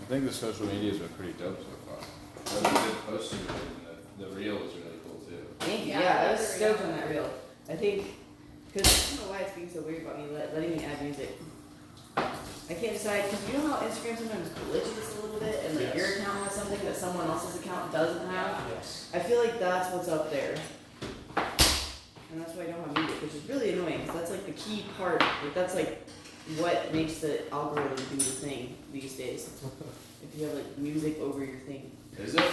I think the social medias are pretty dope so far. That was a good poster, and the reel was really cool too. Thank you. Yeah, I was stoked on that reel. I think, because I don't know why it's being so weird about me letting me add music. I can't decide, because you know how Instagram sometimes glitches a little bit, and like your account has something that someone else's account doesn't have? Yes. I feel like that's what's up there. And that's why I don't have music, which is really annoying, because that's like the key part. Like that's like what makes the algorithm do the thing these days. If you have like music over your thing. Is it?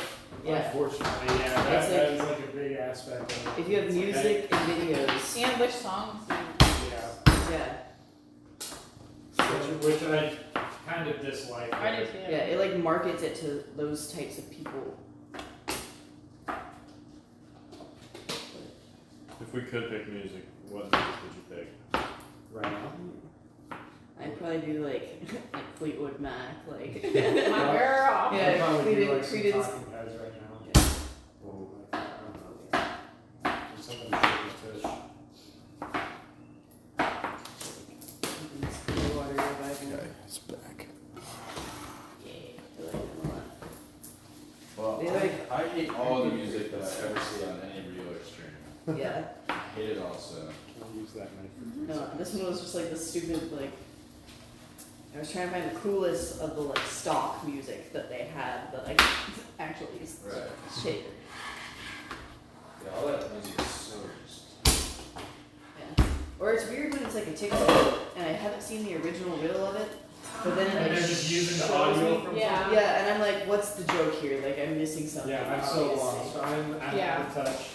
Yeah. Unfortunately, yeah, that is like a big aspect of it. If you have music and videos. And which songs? Yeah. Yeah. Which I kind of dislike. I do too. Yeah, it like markets it to those types of people. If we could pick music, what music would you pick? Right now. I'd probably do like Fleetwood Mac, like My girl. Yeah, I'd probably do like Creedence. some Talking Heads right now. Oh, I don't know. There's something to Tish. Water revival. Okay, it's back. Yeah, I like them a lot. Well, They like- I hate all the music that I ever see on any reel or stream. Yeah. I hate it also. I'll use that knife for No, this one was just like the stupid like. I was trying to find the coolest of the like stock music that they had that like actually is Right. shit. Yeah, all that music is so just. Yeah. Or it's weird when it's like a TikTok and I haven't seen the original reel of it, but then it And like they're just using the shows audio me. from Yeah. something. Yeah, and I'm like, what's the joke here? Like I'm missing something. Yeah, I'm so obviously. lost. I'm out Yeah. of touch.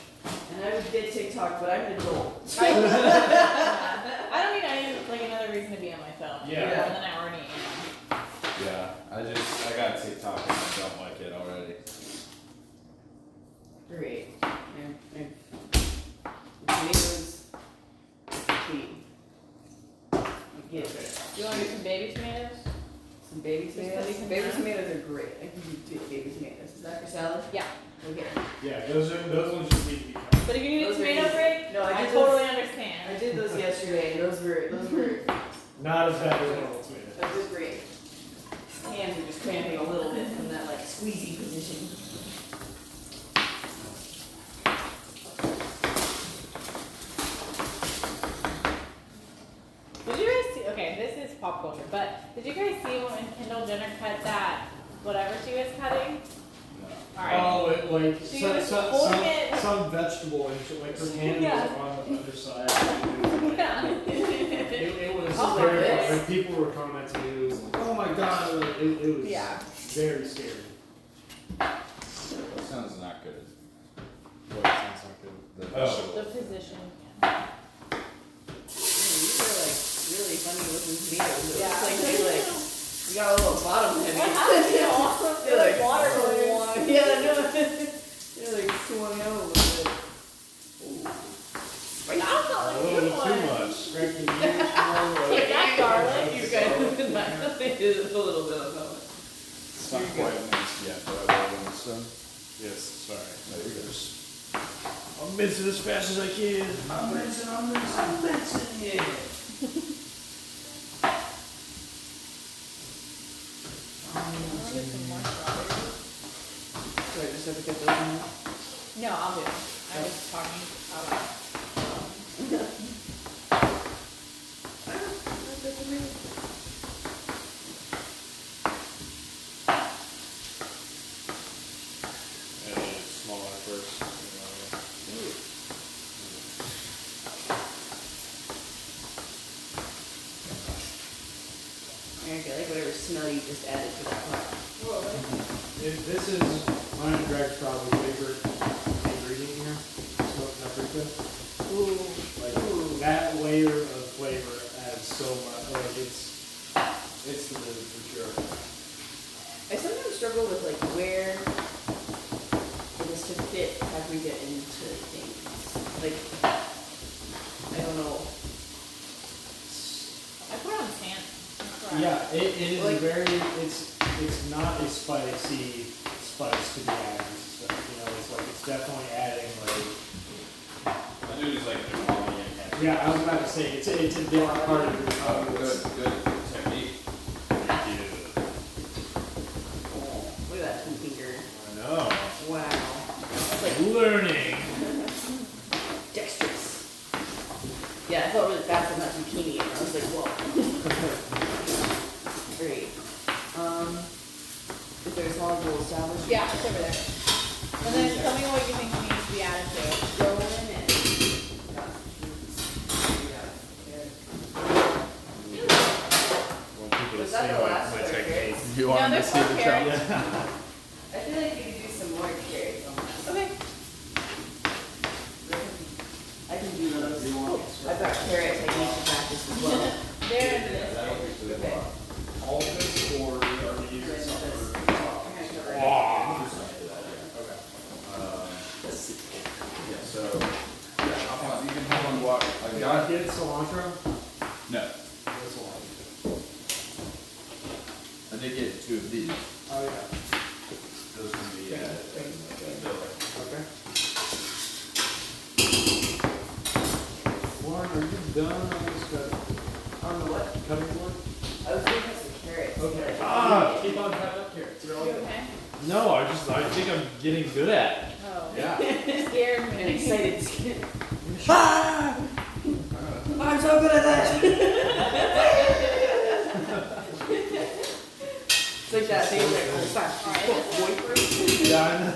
And I would get TikTok, but I'm an adult. I don't need any like another reason to be on my phone. Yeah. More than I already am. Yeah, I got TikTok and I don't like it already. Great. And tomatoes, sweet. Get it. Do you want to do some baby tomatoes? Some baby Just tomatoes. putting some Baby down? tomatoes are great. I can do baby tomatoes. Is that for salad? Yeah. Okay. Yeah, those ones just need to be cut. But if you need a Those are tomato easy. break, No, I I did totally I understand. did those yesterday, and those were Not as bad as normal tomatoes. that was great. Hands are just cramping a little bit from that like squeezy position. Did you guys see? Okay, this is pop culture, but did you guys see when Kendall Jenner cut that whatever she was cutting? No. All right. Oh, it like She was holding it- some vegetable and shit, like her hand Yeah. was on the other side. Yeah. It was Oh, very like like, this? people were commenting, it was like, oh my god, like, it was Yeah. very scary. That sounds not good. What sounds like good? The Oh. vegetable. The position. Yeah. These are like really funny looking tomatoes. It Yeah. looks like they you got a little bottom heavy. They're like water balloons. Yeah, no. They're like swung out a little bit. That's not A like little good bit too one. much. Scrappy meat, Take that, garlic. You guys did that. They did a little bit of that. It's not quite minced yet, but I will mince them. Yes, sorry. No, you're good. I'll mince it as fast as I can. I'm missing it. I'll get some more strawberries. So I just have to get those in. No, I'll do it. I was talking out loud. And then it's smaller first. Eric, I like whatever smell you just added to that pot. This is mine and Greg's probably favorite ingredient here. Smoked paprika. Ooh. Like that layer of flavor adds so much. Like it's the move for sure. I sometimes struggle with like where it is to fit paprika into things. Like, I don't know. I put it on sand. Yeah, it is Like- very. It's not a spicy spice to be added to stuff. You know, it's like it's definitely adding like. I do these like umami and head. Yeah, I was about to say it's a different part of your Oh, good technique. established? Yeah, it's over there. And then tell me what you think needs to be added to it. Go in and. Want people to Was see that the my last one, technique. carrots? You want No, them to there's see more the carrots. challenge? I feel like you could do some more carrots on that. Okay. I can do those. I've got carrots I need to practice as well. There it is. That'll be too Okay. far. All this, or are we using This. something? Yeah, so, yeah, I'll find, you can have one water. I Did got, I get cilantro? no, That's cilantro. I did get 2 of these. Oh, yeah. Those can be added. Okay. Lauren, are you done on this On the what? cutting board? I was looking at some carrots. Okay. Ah! Keep on cutting up carrots. You're all You good. okay? No, I think I'm getting good at it. Oh. Yeah. It scared An me. excited skin. Ah! I'm so good at that. It's like that thing like old fashioned boyfriend. Yeah, I know.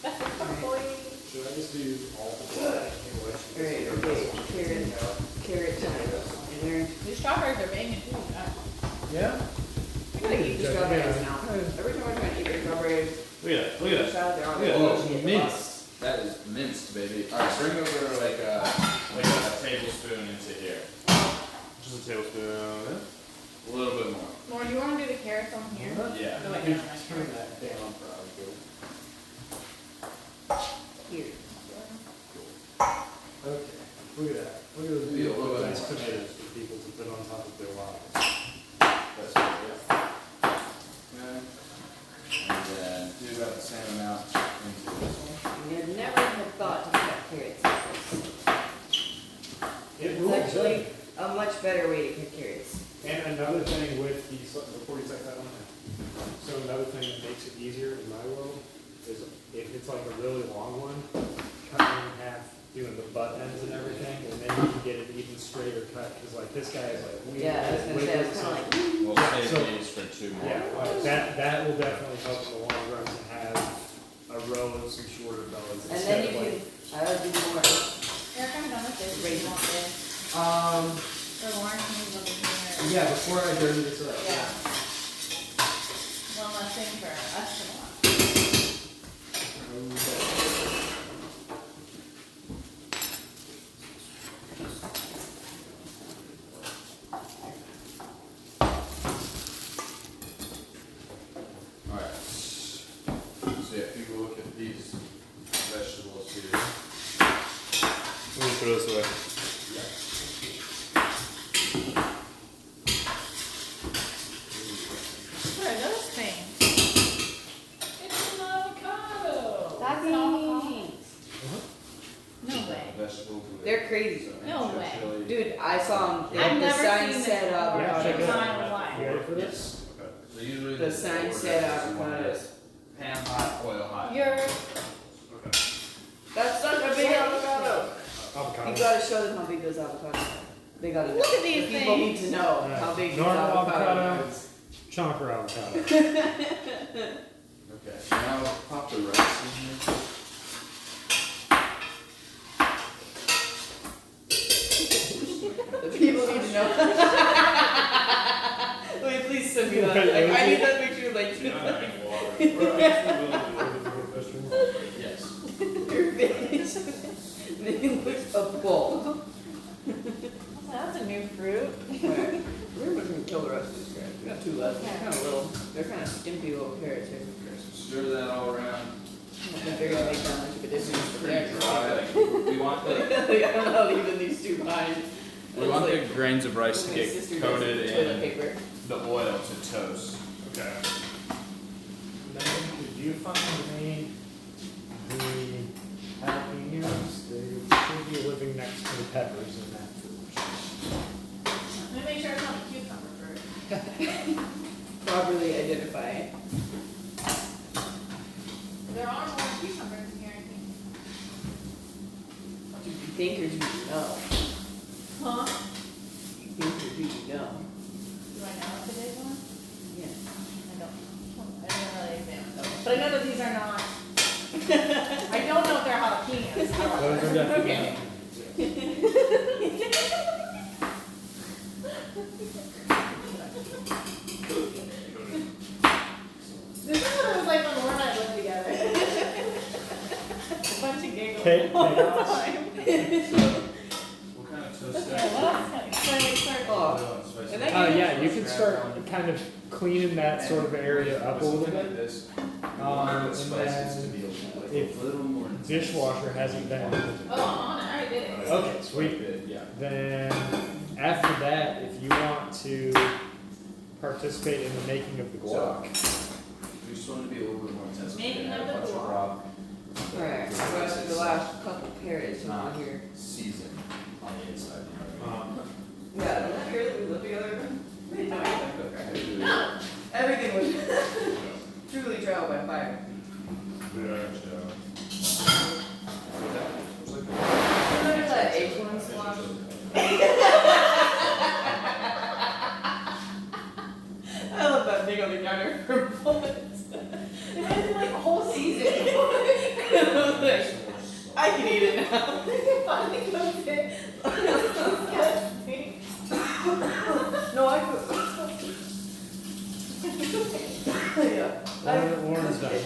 That's a boy. Should I just do all the black? Alright, okay, carrot time. And there, These strawberries are banging too. Yeah? I gotta eat the strawberries now. Every time I try to eat the strawberries, Look at that, look at that. salad, they're on Look at the that, bottom. minced. That is minced, baby. Alright, bring over like a tablespoon into here. Just a tablespoon. A little bit more. More, do you want to do the carrots on here? Yeah. No, wait, You no, can that's turn right. that down probably. Here. Okay, look at that. Look at those Be a beautiful little bit nice more. tomatoes for people to put on top of their lives. That's good, yeah. Okay. And then do about the same amount into this one. I never had thought to cut carrots like this. It's actually a much better way to cook carrots. And another thing with these, before you take that one, so another thing that makes it easier in my world is if it's like a really long one, cut it in half, doing the butt ends and everything, and then you can get an even straighter cut, because like this guy is like weird. Yeah, I was gonna say, I was kinda like, We'll Yeah, save so- these for 2 more. Yeah, like that will definitely help in the long run to have a row of some shorter bellies and then instead you of can, like. I would do more. Eric, I'm done with this. If you want this. For Lauren, can you look in here? Yeah, before I dirty this up. Yeah. One last thing for us to watch. Alright. So yeah, if you look at these vegetables here. Let me throw this away. What are those things? It's an avocado. That's It's an avocado. me. No way. Vegetables. with They're crazy. some No extra way. chili. Dude, I saw them. I've The never sign seen said this before. Yeah, check avocados. it In out. my life. You ready for this? Okay. So usually The sign said avocados. avocados. Pan hot, oil hot. You're Okay. That's such a big avocado. You Avocado. gotta show them how big those avocados are. They gotta know. Look at these The people need things. to know Right. how big these Normal avocados avocado. are. Chonker avocado. Okay, so now we'll pop the rice in here. The people need to know. Wait, please send me that. Okay, Like, I need that picture like Yes. your face. It looks a bowl. that's a new fruit. Alright, we're just gonna kill the rest of these carrots. We got 2 left. They're kind of little. They're kind of skimpy little carrots here. Okay, so stir that all around. I don't think they're gonna make that much of a difference. It's but pretty they're dry. actually- Like, we want the I don't know, even these 2 behind. we want the grains of rice to My get sister does coated toilet in paper. the oil to toast. Okay. Then, did you find me the happiness? They should be living next to the peppers in that food. Let me make sure it's not a cucumber fruit. Properly identify. There are more cucumbers in here, I think. Do you think or do you know? Huh? Do you think or do you know? Do I know what today's one? Yeah. I didn't really examine those. But I know that these are not. I don't know if they're jalapenos. Those are however. definitely. Okay. This is what it was like when Laura and I lived together. A bunch of giggles Cake, all the chaos. time. What kind of toast Okay, what else can I start? Oh, and that Yeah, you can start kind of cleaning that sort of area up a little bit. And then if dishwasher hasn't been, Oh, I'm on it. I already did it. okay, sweet. Yeah. Then after that, if you want to participate in the making of the guac, We just want to be a little bit more intense. Making of the Bunch guac. raw alright, so that's the last couple carrots over here. season on the inside. Yeah, did that hear that we lived together? We didn't know anything about cooking. No. Everything was truly trial by fire. Remember that acorn squash? I love that thing on the counter for bullets. It might have been like a whole season. I was like, I can eat it now. Finally cooked it. No, I could. Yeah. Lauren's done.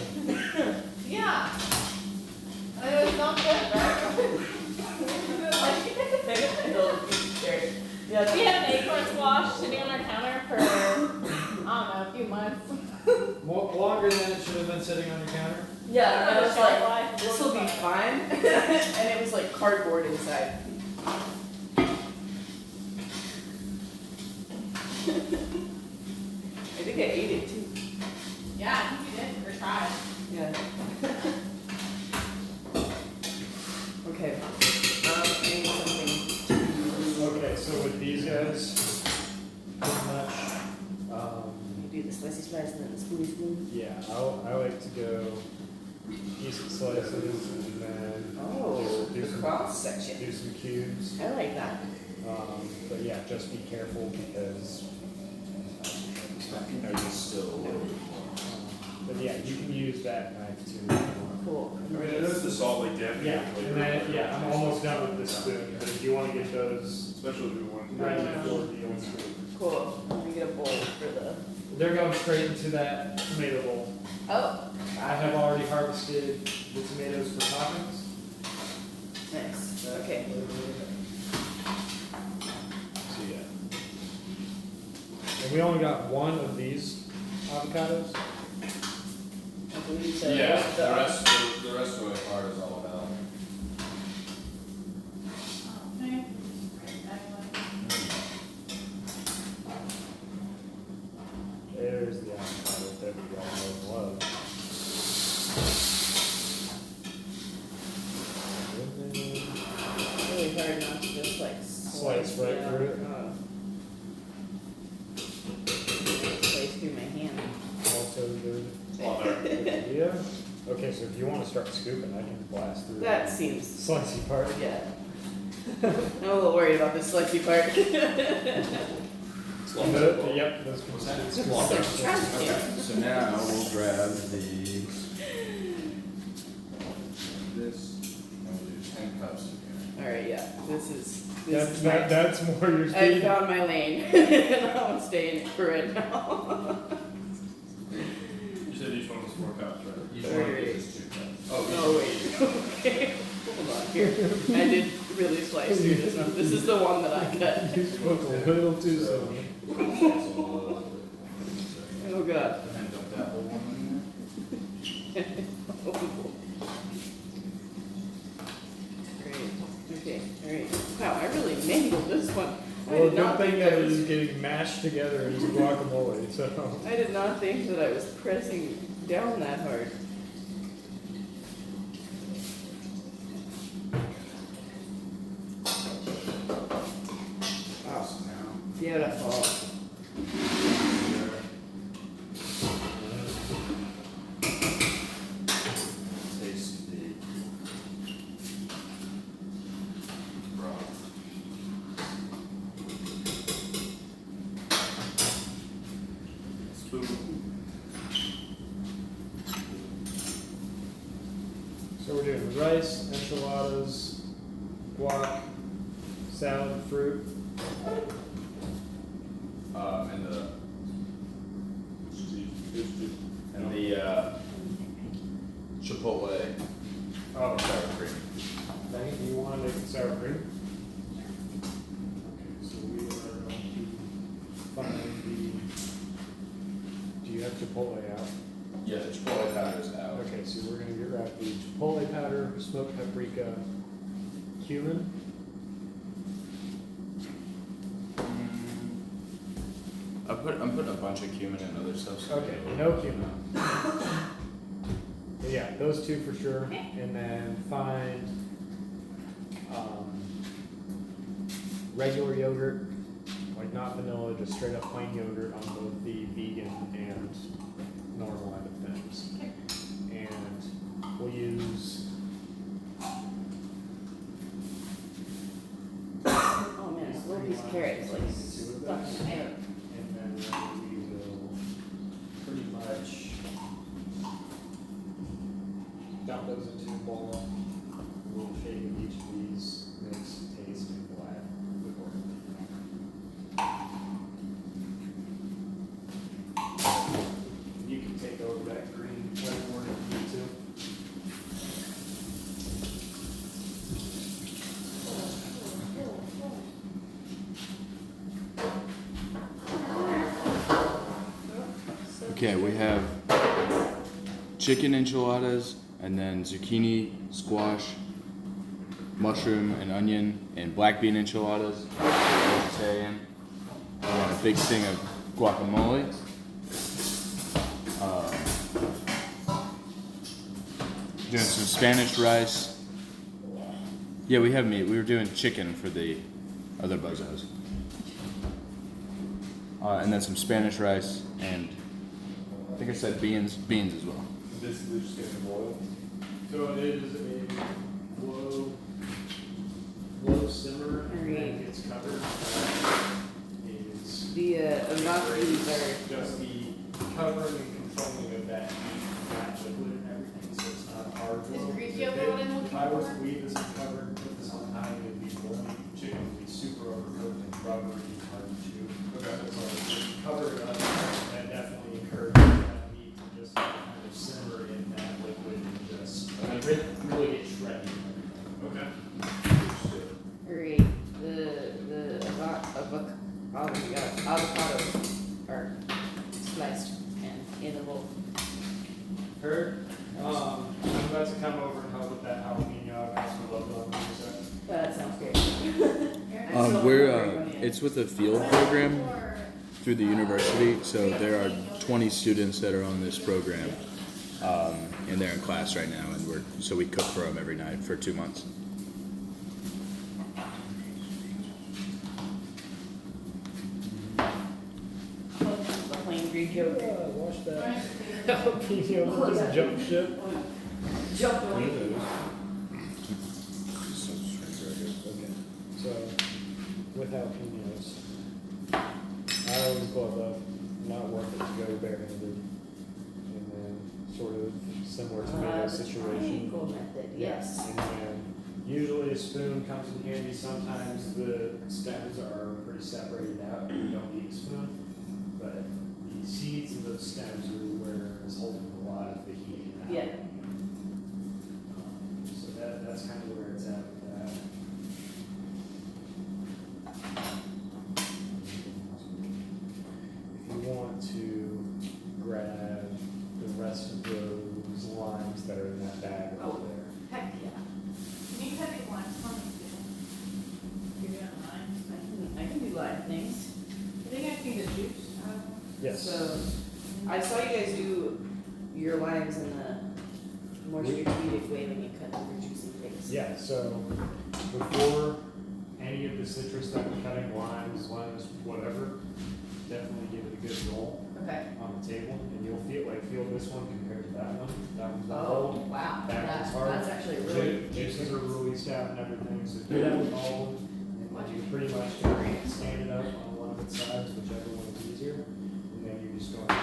Yeah. And it was not good, right? Yeah, We had an acorn squash sitting on our counter for, I don't know, a few months. Longer than it should have been sitting on your counter. yeah, and I was like, Life. this will be fine. And it was like cardboard inside. I think I ate it too. Yeah, I think you did, or tried. Yeah. Okay. I need something. Okay, so with these guys, pretty much, You do the slicey slice and then the spoony spoon. yeah, I like to go decent slices and then Oh, do the some, cross section. do some cubes. I like that. But yeah, just be careful because, They're just still a little bit more. but yeah, you can use that knife too. Cool. I mean, it is the salt like that. Yeah, and then, yeah, I'm almost done with this spoon, but if you want to get those Especially if you want. ready for the old Cool. Let me get a bowl for the. they're going straight into that tomato bowl. Oh. I have already harvested the tomatoes for toppings. Nice. Okay. So yeah. And we only got one of these avocados. I believe so. Yeah, What's the rest of the part is all about. Okay. There's the avocado that we all know and love. And then It's really hard not to just like Slice right down. through it. Slice through my hand. also good. Well, there. Good idea. Okay, so if you want to start scooping, I can blast through That the seems. slicey part. Yeah. I'm a little worried about this slicey part. Yep, those can It's scoop. like trash Okay, can. so now we'll grab this, and we'll do 10 cups of Alright, yeah. This is That's more your I speed. found my lane. And I'm staying in it for right now. You said each one was 4 cups, right? You want to get this 2 cups. Oh, wait. Okay. Hold on here. I did really slice through this one. This is the one that I cut. You spoke a little too soon. Oh, God. And then dump that whole one in Great. Okay, alright. Wow, I really mangled this one. I Well, did not good thing think that I it was. is getting mashed together into guacamole, so. I did not think that I was pressing down that hard. there. So now, Beautiful. taste the broth. So we're doing rice, enchiladas, guac, salad, fruit. And the Chipotle Oh, sour cream. Megan, do you want to make it sour cream? Okay, so we are going to find the. Do you have Chipotle out? Yeah, the Chipotle powder is out. Okay, so we're going to grab the Chipotle powder, smoked paprika, cumin. I'm putting a bunch of cumin and other stuff. So Okay, no cumin. But yeah, those two for sure. And then find regular yogurt, like not vanilla, just straight up plain yogurt on both the vegan and normal end of things. And we'll use Oh man, this little piece of carrot is like stuck in my hair. and then we will pretty much dump those into a bowl. We'll shake each of these, mix, taste, and black accordingly. You can take over that green flavor if you need to. Okay, we have chicken enchiladas, and then zucchini, squash, mushroom and onion, and black bean enchiladas, vegetarian, and a big thing of guacamole. Doing some Spanish rice. Yeah, we have meat. We were doing chicken for the other buzzos. And then some Spanish rice, and I think I said beans as well. This is just getting boiled. So it is a low simmer, and then it gets covered. Is The Zock beans are just the covering and controlling of that heat, that liquid and everything, so it's not hard. Is boiled. greasy over what I'm looking If I was for? to leave this uncovered, put this on high, it would be boiling. Chicken would be super overcooked and rubbery, hard to chew. Okay. So cover it up, that definitely encourages that meat to just kind of simmer in that liquid and just really get shredded. Okay. great. The avocados are sliced and in the bowl. Heard? I'm about to come over and help with that jalapeno. I've asked for logo on the set. That sounds great. It's with a field program through the university, so there are 20 students that are on this program, and they're in class right now, and we cook for them every night for 2 months. A plain Greek yogurt. Wash that jalapeno. Just jump ship. Jump away. Okay. So, with jalapenos, I always glove up, not worth it to go barehanded. And then, sort of similar tomato The situation. triangle method, yes. And then, usually a spoon comes in handy. Sometimes the stems are pretty separated out, and you don't need a spoon. But the seeds of those stems are where is holding a lot of the heat in that. Yeah. So that's kind of where it's at with that. If you want to grab the rest of those limes that are in that bag over there. Heck yeah. Can you cut these lines for me too? You're doing lines? I can do live things. I think I see the juice. Yes. So, I saw you guys do your limes in the more strategic way when you cut the juicy things. Yeah, so before any of the citrus that we're cutting, limes, lemons, whatever, definitely give it a good roll Okay. on the table, and you'll feel this one compared to that one. That one's not Oh, cold. wow. That one's hard. That's actually really Juices are released out and everything, so do that with all of them. And you pretty much can stand it up on one of its sides, whichever one is easier. And then you're just going to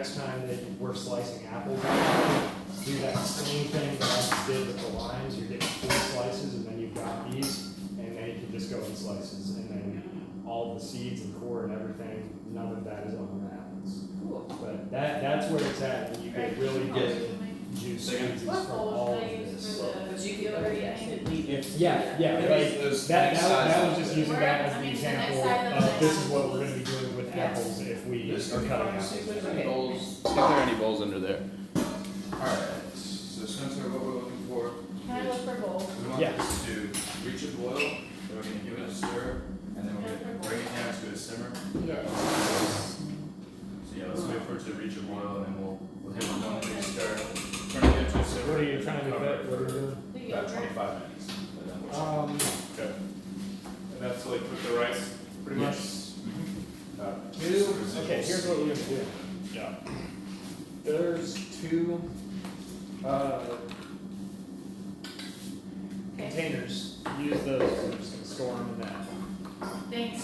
next time that we're slicing apples, do that same thing that I just did with the limes. You're getting 4 slices, and then you've got these, and then you can just go in slices, and then all the seeds and core and everything, none of that is on the apples. Cool. But that's where it's at, and you get really good juice squeezes from What bowl all of should I use this. for the? But you could, oh yeah, so leave it. Yeah, like Those that next was size just ones. using that as I an mean, the example next side of of this the- is what we're gonna be doing with apples if we This are can be cutting fine. apples. See if there's Okay. any bowls. See if there are any bowls under there. Alright, so Spencer, what we're looking for Can I look for bowls? we want Yes. this to reach a boil, then we're gonna give it a stir, and then we're gonna bring it down to a simmer. Yeah. So yeah, let's wait for it to reach a boil, and then we'll hit it one big stir, turn it into a simmer. What are you trying to cover fit? it What are you for doing? The about yogurt? 25 minutes. And then we'll Okay. And that's to like cook the rice, pretty much? Okay, here's what we're gonna do. Yeah. There's 2 Okay, containers. Use those. I'm just gonna store them in that. thanks.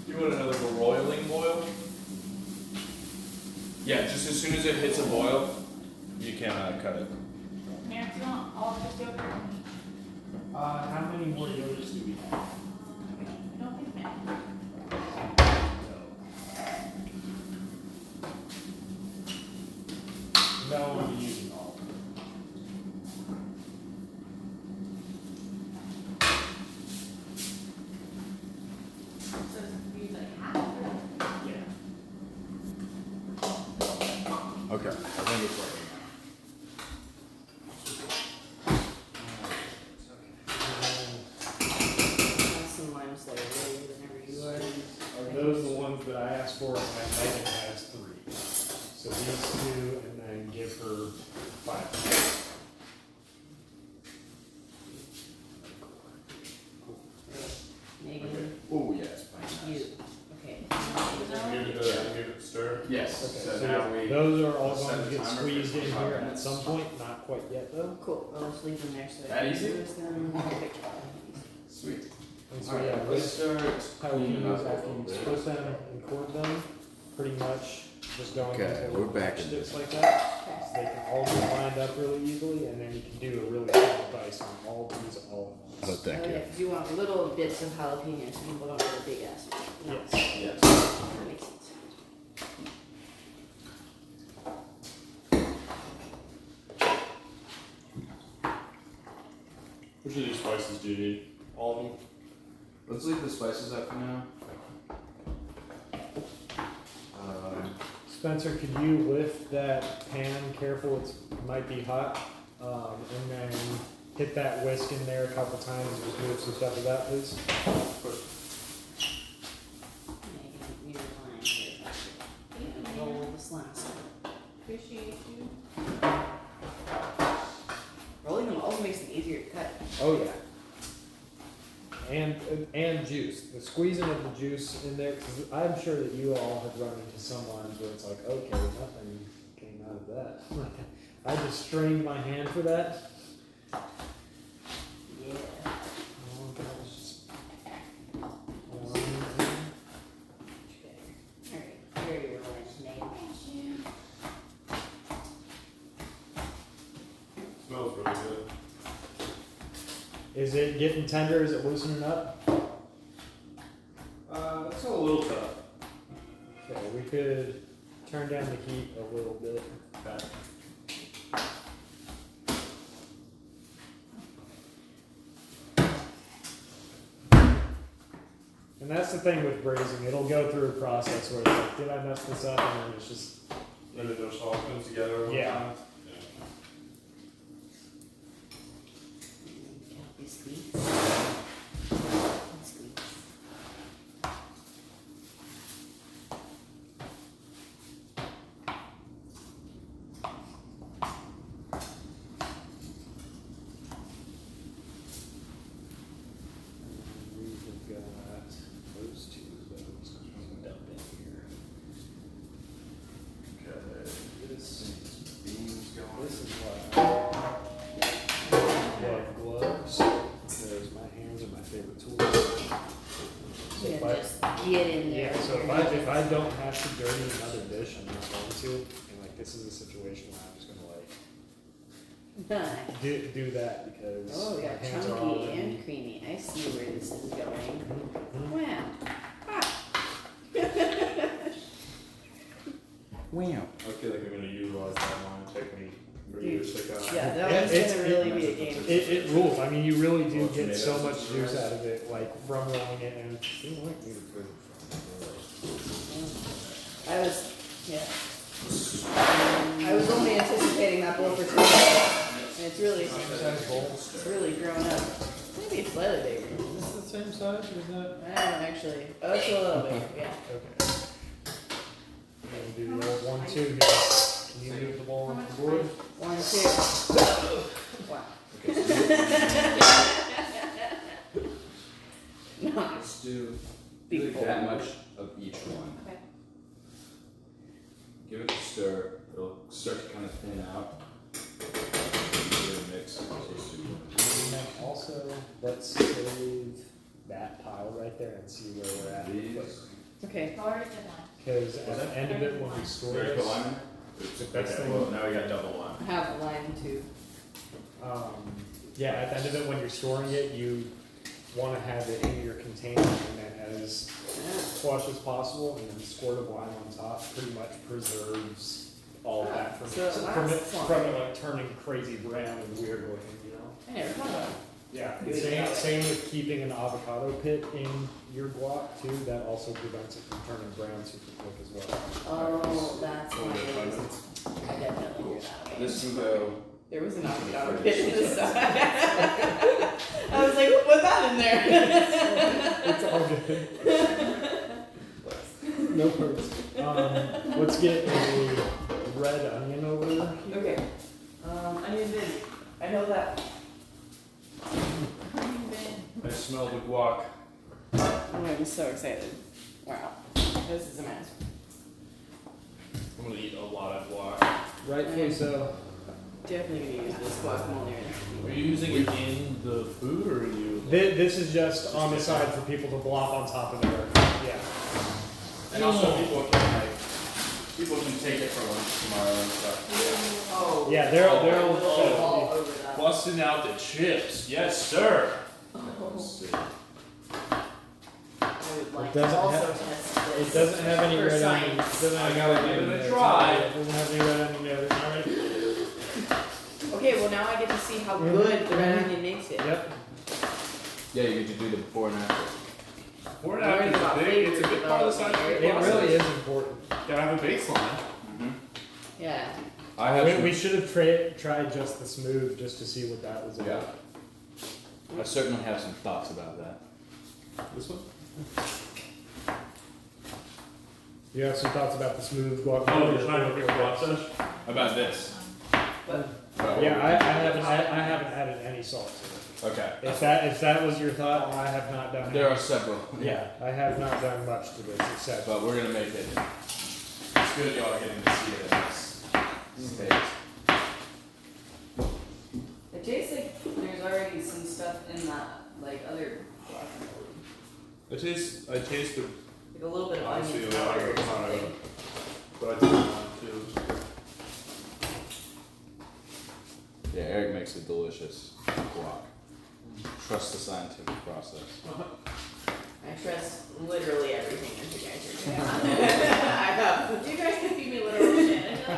You want another broiling boil? Yeah, just as soon as it hits a boil, you can cut it. Mayor, do you want all of this yogurt? How many more yogurts do we have? I don't think many. No, we'll be using all. So use like half or? Yeah. Okay, I think it's working Have some lime slayer ready whenever you are. Are those the ones that I asked for? And then Megan has 3. So these 2, and then give her 5. Megan, Oh, yeah, it's fine. you, okay. Give it a stir. Yes, Okay, so now we. those are all set going to the get timer for squeezed in 25 here at minutes. some point. Not quite yet though. Cool, I'll just leave them there so. I That can easy? use them. Sweet. And so Alright, yeah, let's this start how we cleaning use up a after little you bit. split them and cord them. Pretty much just going Okay, into we're little back in sticks like that. So they can all be lined up really easily, and then you can do a really fine dice on all these all. Oh, thank Oh, you. yeah, 'cause you want little bits of jalapeno, so you don't want a big ass one. Yes. Yes. That makes sense. Which of these spices do you need? All of them. Let's leave the spices up for now. Spencer, could you lift that pan? Careful, it might be hot. And then hit that whisk in there a couple times and just move some stuff about, please. Megan, you're fine here. Roll this last one. Appreciate you. Rolling them also makes them easier to cut. Oh yeah. And juice. The squeezing of the juice in there, because I'm sure that you all have run into some lines where it's like, okay, nothing came out of that. I just strained my hand for that. Yeah. Oh, that was just one. Much better. Alright, here you're rolling, Megan. Smells really good. Is it getting tender? Is it loosening up? It's a little tough. Okay, we could turn down the heat a little bit. Okay. And that's the thing with braising. It'll go through a process where it's like, did I mess this up? And then it's just, Then it just all comes together. Yeah. Yeah. Help you squeeze. Squeeze. we have got those 2 of those. Dump in here. Okay. This, Beans going. this is what gloves because my hands are my favorite tool. So if I, Just get in there. yeah, so if I don't have to dirty another dish, I'm not going to. And like this is a situation where I'm just gonna like do that because Oh, we my got hands are chunky already. and creamy. I see where this is going. Mhm. Wow. Wow. I feel like I'm gonna utilize that line technique for you to stick out. Yeah, that Yeah, one's it's- gonna really be a game. It rules. I mean, you really do Well, get so tomatoes much and juice rice. out of it, like from rolling it and. I was, yeah. I was only anticipating that bowl for 2 days. And it's really grown up. Maybe it's slightly bigger. Is this the same size or is that? I don't know, actually. Oh, it's a little bigger, yeah. Okay. I'm gonna do the old 1, 2 here. Can you move the ball on the board? 1, 2. Wow. Nice. Let's do Big like bowl. that much of each one. Okay. Give it a stir. It'll start to kind of thin out. Give it a mix. And then also, let's save that pile right there and see where we're at. These. Okay. Because at the end of it, when we store Ready to this, put lime in there? the best Okay, thing. well, now we got double lime. I have lime too. Yeah, at the end of it, when you're storing it, you want to have it in your container and then as flush as possible, and then a squirt of lime on top pretty much preserves all of that from, So it from it lasts from it like turning crazy brown and weird looking, you know? I never thought about it. Yeah. Good Same, job. same with keeping an avocado pit in your guac too. That also prevents it from turning brown super quick as well. Oh, that's why it is. I definitely hear that way. This can go. There was an avocado pit in the side. I was like, who put that in there? It's all good. No worries. Let's get a red onion over there. Okay. Onion bin. I know that. Onion bin. I smell the guac. Oh, I'm so excited. Wow. This is a mess. I'm gonna eat a lot of guac. Rightfully so. Definitely gonna use this guacamole. Are you using it in the food or are you? This is just on the side for people to blop on top of their. Yeah. And also people can take it for lunch tomorrow and stuff. Oh. Yeah, they're all definitely. over that. Busting out the chips, yes sir. Let's see. I would like It to doesn't also have- test this. It doesn't have any for red onion. science. It doesn't have I gotta any red give it a onion try. there. It doesn't have any red onion there. All right. Okay, well now I get to see how good the red onion makes it. Yep. Yeah, you get to do the before and after. Before and after is big, it's a big part of the scientific It process. really is important. Gotta have a baseline. Yeah. I have. We should have tried just the smooth just to see what that was about. I certainly have some thoughts about that. This one? You have some thoughts about the smooth guacamole? Oh, the scientific process? About this. Yeah, I haven't added any salt to it. Okay. If that was your thought, I have not done. There are any. several. Yeah, I have not done much to this except. But we're gonna make it. It's good y'all are getting to see it in this stage. It tastes like there's already some stuff in that, like other guacamole. I taste the, Like a little bit of Honestly, onion a lot of powder or avocado. something. but I taste the lime too. Yeah, Eric makes a delicious guac. Trust the scientific process. I trust literally everything that you guys are doing. I have. You guys can feed me literal shit. I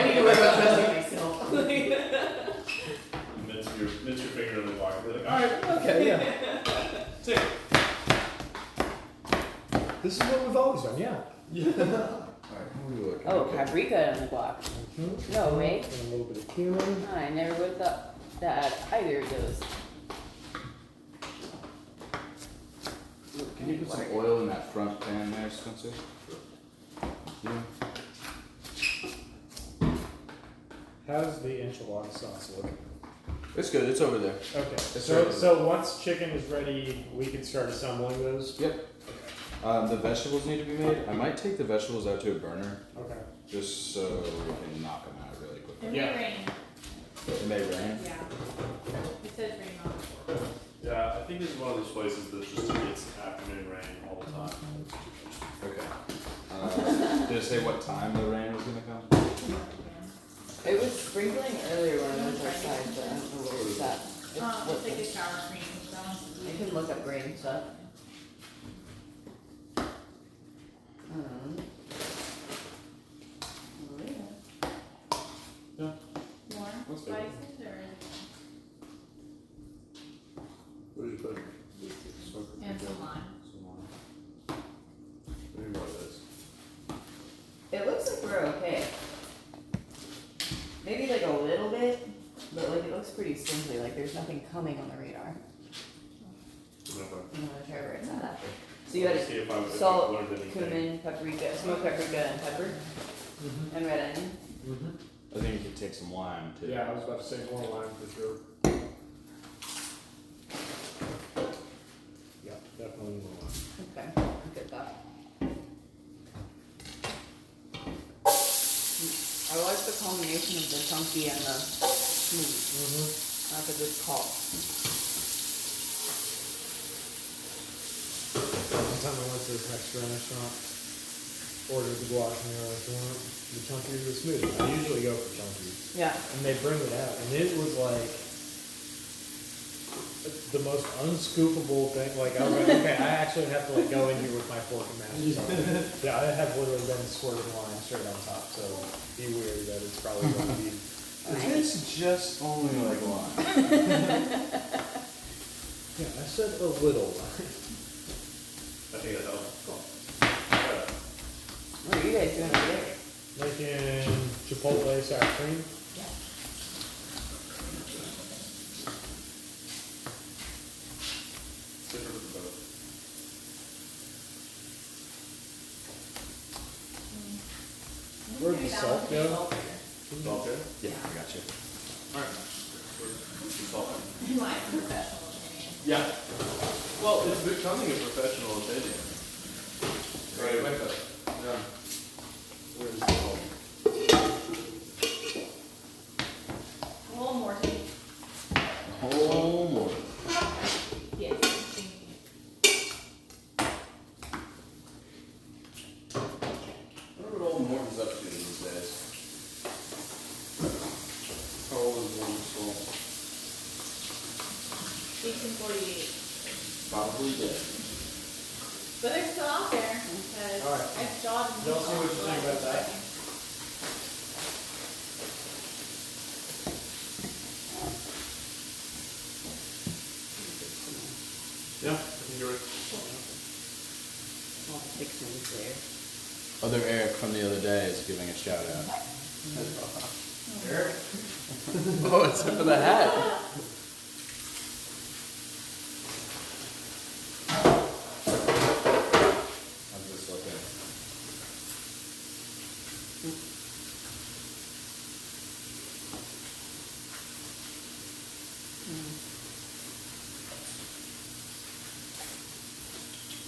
need to work on trusting myself. Mince your finger in the guac. Be like, alright, Okay, yeah. take it. This is what we've always done. Yeah. Alright, what are we looking Oh, at? paprika on the guac. No way. And a little bit of cumin. I never would have thought that either of those. Can you put some oil in that front pan there, Spencer? Yeah. How's the enchilada sauce look? It's good. It's over there. Okay. ready. So once chicken is ready, we can start assembling those. Yep. The vegetables need to be made. I might take the vegetables out to a burner Okay. just so we can knock them out really quickly. It Yeah. may rain. It may rain. Yeah. It says rain on the forecast. Yeah, I think this is one of those places that just gets afternoon rain all the time. Okay. Did it say what time the rain was gonna come? It was sprinkling earlier when I was outside, but I don't know where it's at. It's like a shower cream, so. I can look up rain stuff. More What's spices or? What did you put? And some lime. Maybe more of this. It looks like we're okay. Maybe like a little bit, but like it looks pretty sprinkly, like there's nothing coming on the radar. Okay. I'm gonna try where it's at after. So you See had if I've salt, learned anything. cumin, paprika, smoked paprika and pepper, and red onion. I think you could take some lime too. Yeah, I was about to say more lime for sure. Yeah, definitely more lime. Okay, I'll get that. I like the combination of the chunky and the smooth. That's a good call. One time I went to this Mexican restaurant, ordered the guacamole, like, "You want the chunky or the smooth?" I usually go for chunky. Yeah. And they bring it out, and it was like the most unscoopable thing. Like, I was like, okay, I actually have to like go in here with my fork and mash something. Yeah, I have literally been squirting lime straight on top, so be weird that it's probably going to be. It's just only like lime. Yeah, I said a little lime. I think that helps. What are you guys doing over there? Making Chipotle sour cream. Where'd the salt go? Salt good? Yeah, I got you. Alright. In my professional opinion. Yeah. Well, it's becoming a professional opinion. Right, wait a minute. Yeah. Where's the salt? A little more tea. Whole more. Yes, thank you. I wonder what old Morton's up to these days. How old is Morton's soul? 1848. Probably dead. But they're still out there because All right. I jawed and Y'all see what you think about that? Yeah, I think you're right. All the fixings there. Other Eric from the other day is giving a shout out. Eric? Oh, it's for the hat. I'm just looking.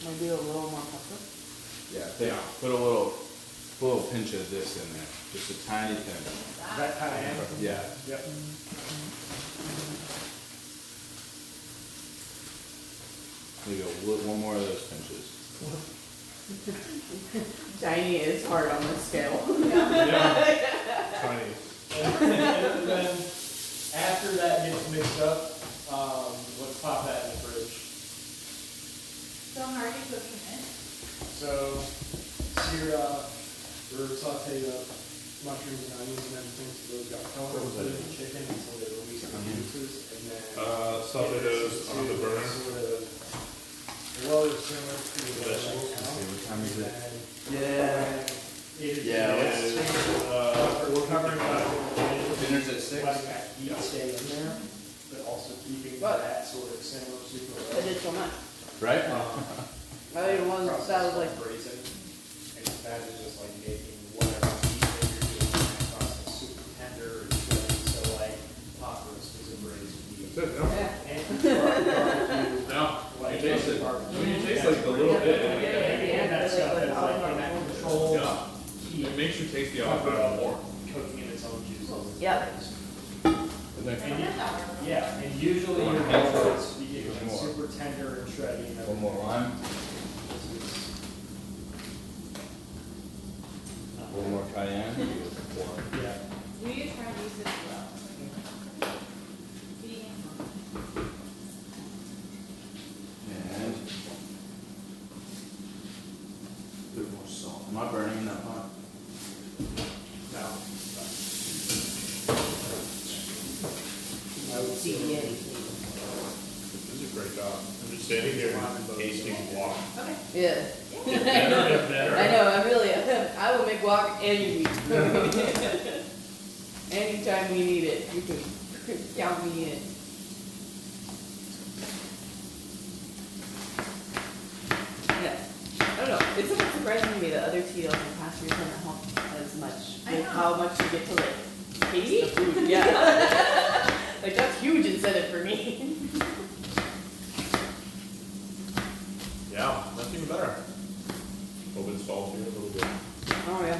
Maybe a little more pepper. Yeah, put a little pinch of this in there. Just a tiny pinch. That kind of hand? Yeah. Yep. There you go. One more of those pinches. Tiny is hard on the scale. Tiny. And then after that gets mixed up, let's pop that in the fridge. So how are you cooking it? So, sear up, or saute up mushrooms and onions and everything so those got color. Put it in the chicken until they release the juices, and then Saute those on the burner. sort of low simmer to the Vegetables. What time is it? Yeah. Yeah, We're covering that. Dinner's at 6? Letting that heat stay in there, but also keeping What? that sort of simmer super I low. did so much. Right? I did one that was like, Braising, and that is just like making whatever meat that you're doing across the super tender or chili, so like pot roast is a braised meat. yeah. And barbecue, No, like you taste it. barbecue. When you taste like the little bit, And that stuff is like in that controlled Yeah. heat, it makes you taste the avocado more. cooking in its own juice. Yep. And then And you- Yeah, and usually your meats, you get like super tender and shreddy and One more lime. One more cayenne. Yeah. We need to try and use this as well. And a bit more salt. Am I burning in that pot? No. I would see anything. This is a great job. I'm just standing here tasting guac. Okay. Yeah. Get better, get better. I know, I will make guac any week. Anytime we need it, you can count me in. Yeah, I don't know, it's somewhat surprising to me that other TLs and past years haven't helped as much I with know. how much you get to like taste the food. Yeah. Like that's huge incentive for me. Yeah, that's even better. Hope it's salty a little bit. Oh yeah.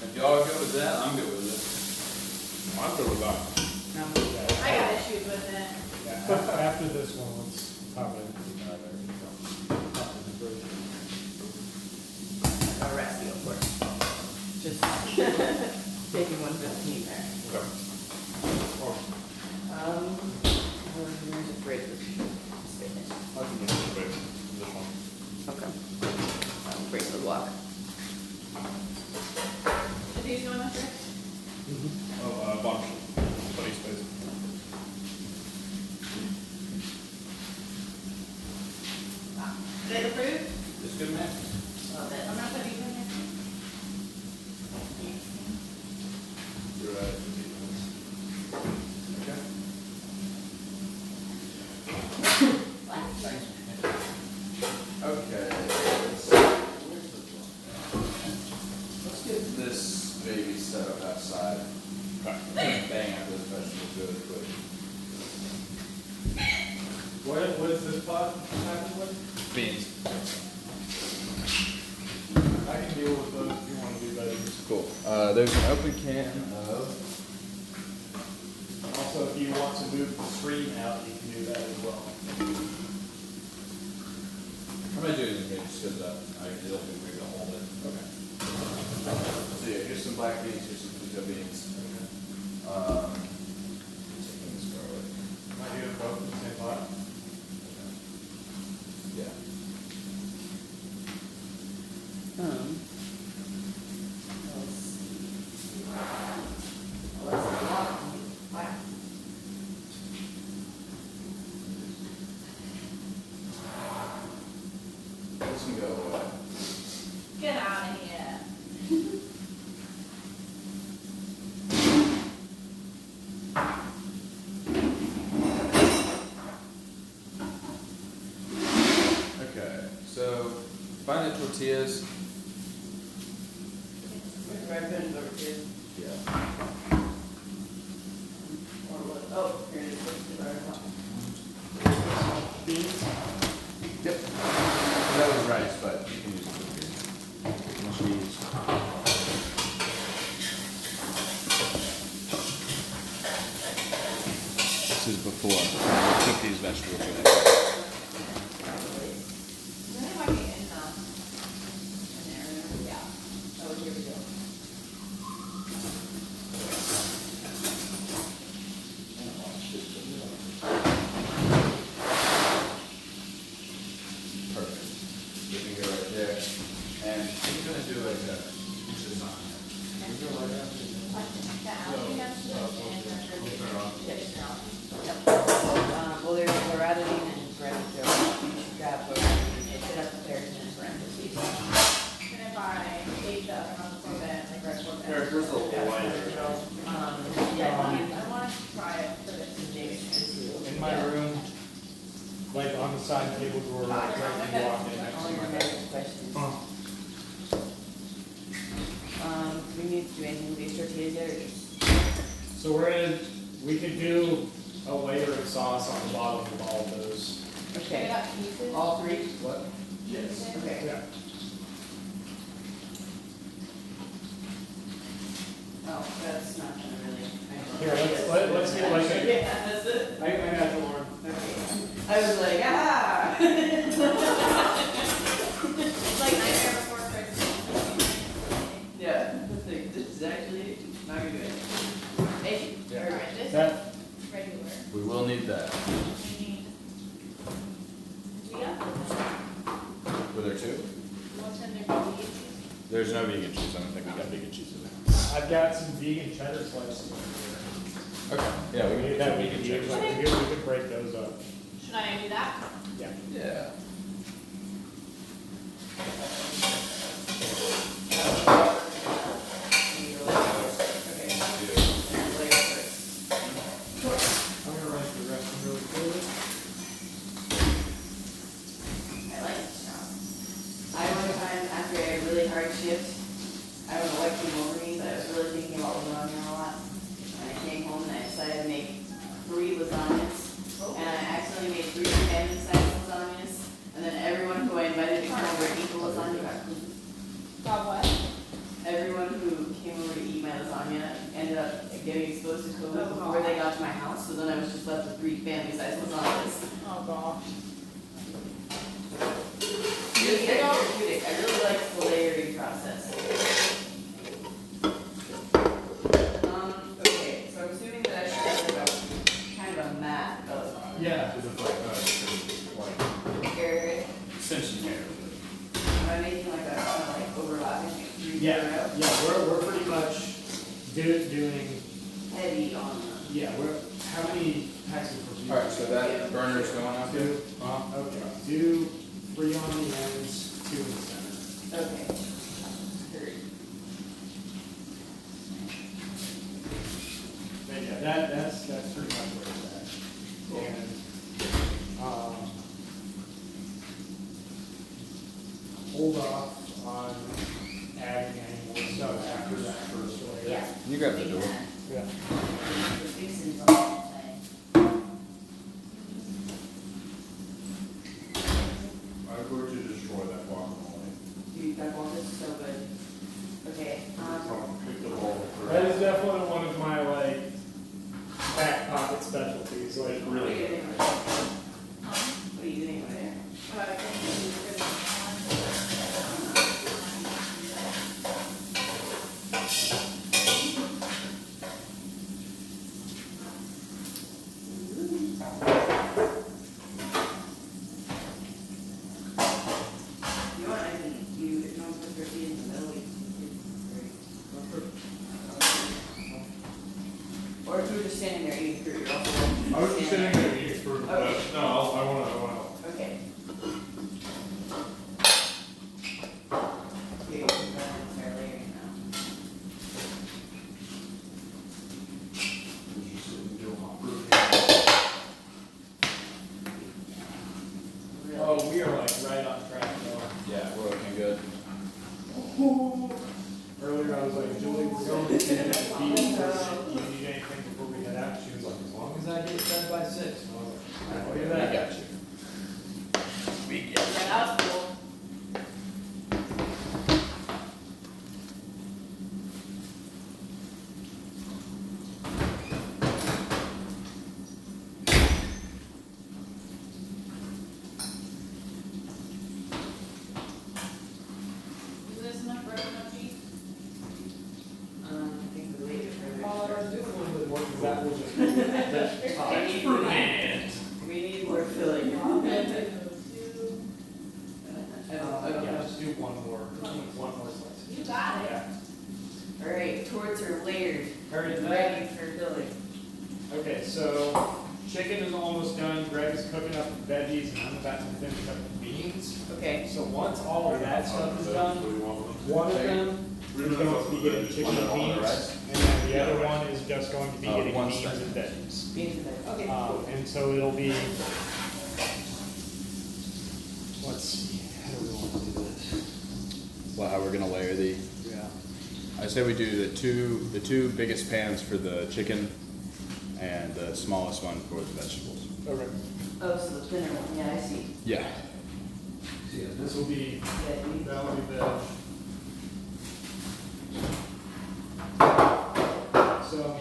If y'all are good with that, I'm good with it. I'm good with that. I got issues with it. Yeah, after this one, let's probably. A rescue, of course. Just taking 115 there. Okay. Here's a break for spinach. I can get this bit, this one. Okay. Break the block. Are these going up there? Oh, bunch. Plenty of space. Did it approve? It's good, man. Love it. I'm not putting these in there. You're right. Okay. Okay. Let's get this baby set up outside. Bang out those vegetables really quick. What is this pot happening with? Beans. I can deal with those if you want to do those. Cool. There's an open can of. Also, if you want to move the screen out, you can do that as well. I'm gonna do it in here just because it'll be weird to hold it. Okay. So yeah, here's some black beans, here's some pinto beans. Taking this garlic. Am I doing both in the same pot? Yeah. This can go away. Get out of here. Okay, so find the tortillas. Yeah. Oh, here it is. Beans? Yep. That was rice, but you can use it. Cheese. This is before I cook these vegetables. There might be in there. Yeah. Oh, here we go. Perfect. You can go right there. And I'm gonna do like a lasagna. Well, there's loratadine and bread, so you should grab both. It's set up there and then parentheses. And if I ate the other one before bed, like right before bed. Eric, where's the lighter? Yeah, I want to try it for this. In my room, like on the side table drawer, right when you walk in next All to your my bed. medical questions. Do we need to do anything with these tortillas yet, or just? So we could do a layer of sauce on the bottom of all of those. Okay. got pieces? All three? What? Okay. Yeah. need that. Were there two? There's no vegan cheese. I don't think we got vegan cheese in there. I've got some vegan cheddar slices over Okay. Yeah, we here. can put That some we vegan could cheddar. use, we could break those up. Should I do that? Yeah. Yeah. I'm gonna run through the rest of them really quickly. I like this job. I one time after a really hard shift, I don't know what came over me, but I was really thinking about lasagna a lot. And I came home and I decided to make 3 lasagnas. And I accidentally made 3 family-sized lasagnas. And then everyone who I invited to come over and eat the lasagna got gluten. Got what? Everyone who came over to eat my lasagna ended up getting exposed to COVID before they got to my house. So then I was just left with 3 family-sized lasagnas. Oh gosh. Really therapeutic. I really like the layering process. Okay, so I'm assuming that I should have like a kind of a mat of Yeah. Is it like air. extension hair? Am I making like a kind of like overlapping like 3 in a Yeah, row? yeah, we're pretty much doing, Heavy on them. yeah, how many packs of cookies? All right. So that burner's going out there. 2, okay, do 3 on the ends, 2 in the center. Okay. Heard. But yeah, that's pretty much where it's at. And, hold off on adding any more stuff after that first layer. Yeah. You grab the door. Yeah. The fixings on the thing. I'm going to destroy that guacamole. Dude, that one is so good. Okay, Pick the ball. That is definitely one of my, like, back pocket specialties, like, what are you really. doing over there? What are you doing over there? You know what, I think you, if you don't put your feet in the middle, or if you were just standing there eating fruit, you're also welcome to I was just stand sitting there. there eating fruit, but Okay. no, I wanna help. Okay. Okay, we're gonna start layering now. Just sitting doing my fruit. Really. Oh, we are like right on track now. Yeah, we're looking good. Earlier I was like, Julie, we're going to get that beef. Do you need anything before we head out? She was like, as long as I get it done by 6. And I was like, Oh, look yeah, at we that. got you. We got Yeah, that was cool. Is this enough bread, enough cheese? I think the later for Do a little bit more because that will just, that top. we need, we need more filling. Yeah, just do one more slice. You got it. Yeah. Alright, torts are layered, Alright, ready for filling. Okay, so chicken is almost done. Greg is cooking up the veggies, and I'm about to finish up the beans. Okay, So once all of that stuff is done, What do you want? one of them is going to be getting chicken and beans, and then the other one is just going to be getting one beans second. and veggies. beans and veg, okay. And so it'll be, let's see, how do we want to do this? Well, how we're gonna layer the. Yeah. I say we do the two biggest pans for the chicken, and the smallest one for the vegetables. Okay. Oh, so the thinner one, yeah, I see. Yeah. So yeah, this will be, Veggies. that'll be veg. So.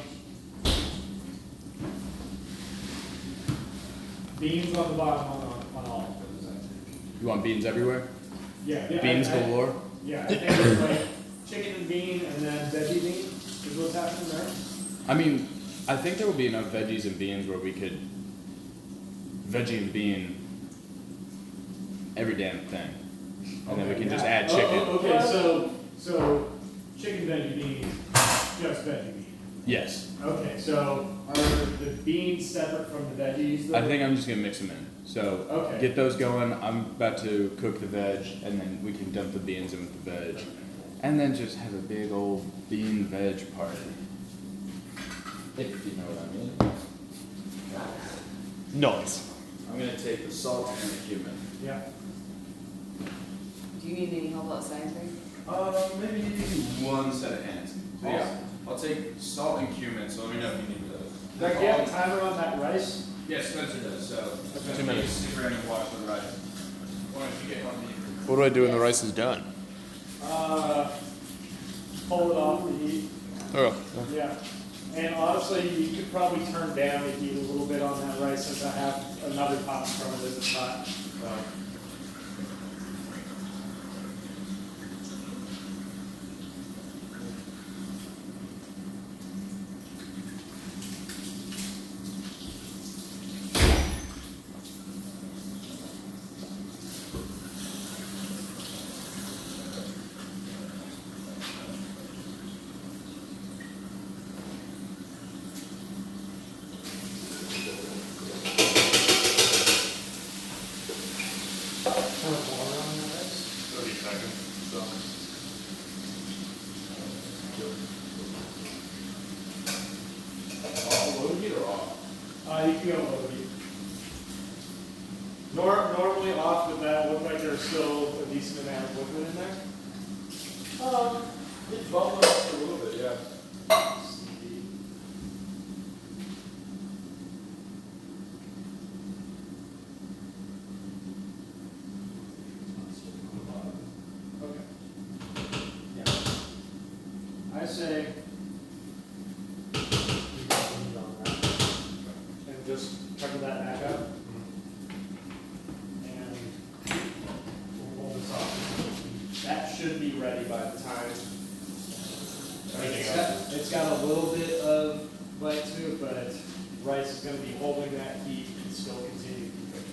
Beans on the bottom on all of those, I think. You want beans everywhere? Yeah. Beans galore. Yeah, I think it's like chicken and bean and then veggie bean is what's happening there. I mean, I think there will be enough veggies and beans where we could veggie and bean every damn thing, and then we Okay, can just yeah. add chicken. Okay, so chicken veggie beans, just veggie beans. Yes, Okay, so are the beans separate from the veggies? Though? I think I'm just gonna mix them in. So Okay. get those going. I'm about to cook the veg, and then we can dump the beans in with the veg, and then just have a big old bean veg party. If you know what I mean. Nice. I'm gonna take the salt and the cumin. Yeah. Do you need any help outside, right? Maybe one set of hands. So yeah, I'll take salt and cumin. So let me know if you need those. Do you have a timer on that rice? Yes, Spencer does. So Okay. 2 minutes. Stick around and watch the rice. Why don't you get one of these? What do I do when the rice is done? Pull it off the heat. Oh. Yeah. And honestly, you could probably turn down the heat a little bit on that rice since I have another pot from it that's hot. You can go low heat. Normally off with that, look like there's still a decent amount of liquid in there. It's bubbling up a little bit, yeah. Okay. Yeah. I say. You got the heat on that. And just cover that back up. And we'll hold this off. That should be ready by the time. It's got a little bit of bite to it, but rice is going to be holding that heat and still continue to cook.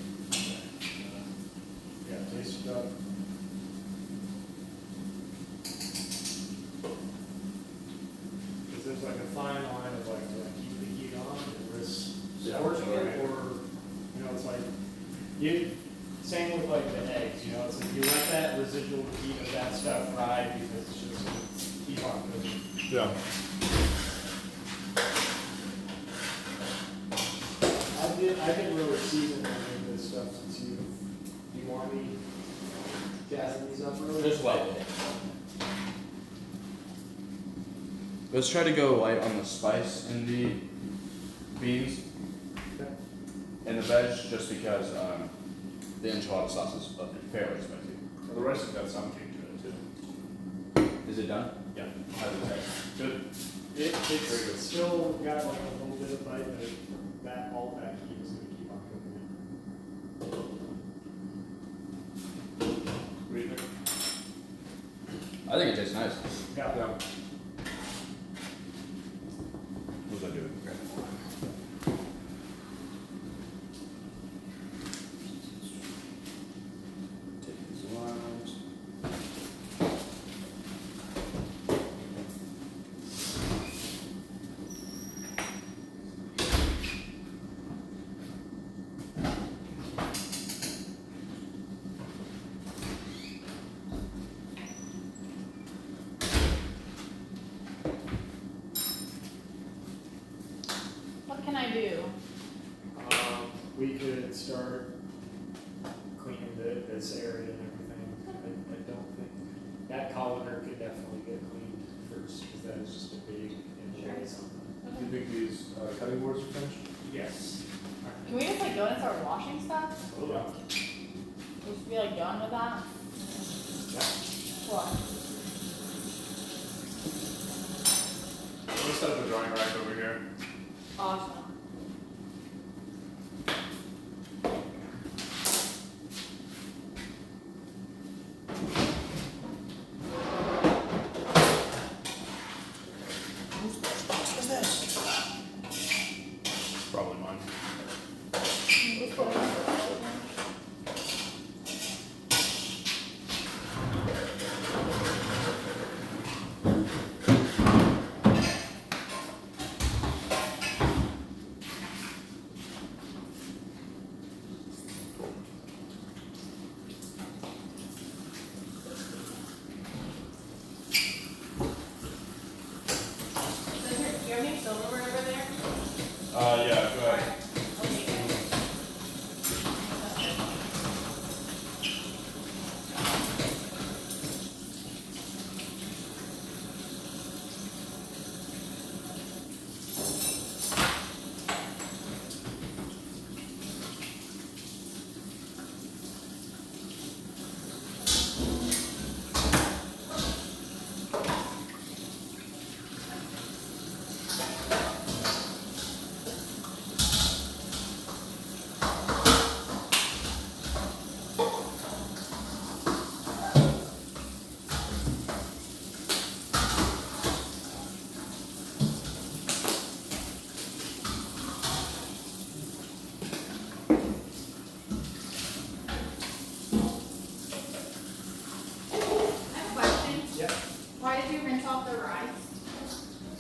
Yeah, taste it up. Because there's like a fine line of like, do I keep the heat on and risk scorching it, or, you know, it's like, same with like the eggs, you know, it's like you let that residual heat of that stuff ride because it's just going to keep on cooking. Yeah. I didn't really season any of this stuff since you want me gassing these up really? Just lightly. Let's try to go light on the spice in the beans and the veg, just because the enchilada sauce is fairly spicy. Well, the rice has got some kick to it too. Is it done? Yeah. How does it taste? Good. It's still got like a little bit of bite, but all that heat is going to keep on cooking it. What do you think? I think it tastes nice. Yeah. What was I doing? Take these lines. What can I do? We could start cleaning this area and everything. I don't think that colander could definitely get cleaned first because that is just a big enjoy something. Do you think these cutting boards are finished? Yes. Can we just like go and start washing stuff? Oh, yeah. We should be like done with that? What? Let's set up a drawing rack over here. Awesome. Probably mine. Just put it in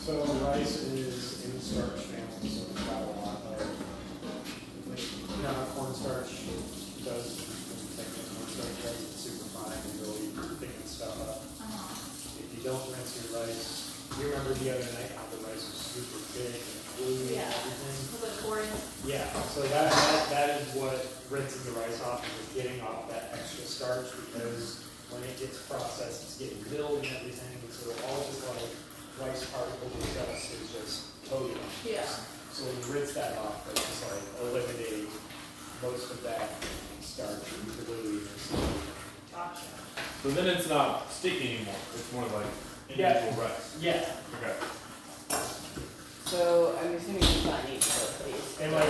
So rice is in the starch family, so it's got a lot of, cornstarch does, cornstarch does it super fine and really thicken stuff up. If you don't rinse your rice, you remember the other night how the rice was super thick and gluey and everything? Yeah, so that is what rinsing the rice off is, getting off that extra starch, because when it gets processed, it's getting milled and everything, and so all this like rice particles and dust is just coated on it. Yeah. So when you rinse that off, it's just like eliminate most of that starch and gluiness. Gotcha. So then it's not sticky anymore. It's more like individual rice. Yeah. Okay. So I'm assuming you probably need both of these. And like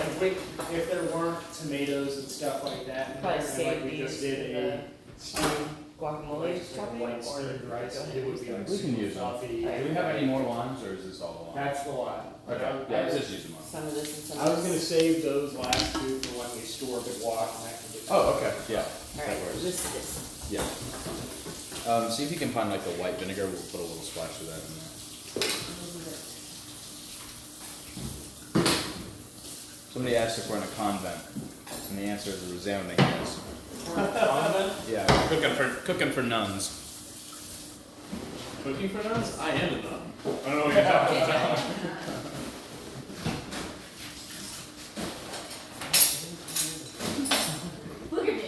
if there weren't tomatoes and stuff like that, in Probably there, and save like we these just did for a steam, guacamole like just like topping, white or steamed rice, go ahead it and would use be them? like We can super use them. fluffy. Okay. Do we have any more ones, or is this all the ones? That's the lot. Okay, yeah, let's just use them all. Some of this and some I of was this. gonna save those last two for when we store the guac and that can get. Oh, okay, yeah, Alright, that works. this is this. Yeah. See if you can find like the white vinegar, we'll put a little splash of that in there. Somebody asked if we're in a convent, and the answer is a resounding yes. Yeah, cooking for nuns. Cooking for nuns? I am a nun. I don't know what you're talking about. Look at me.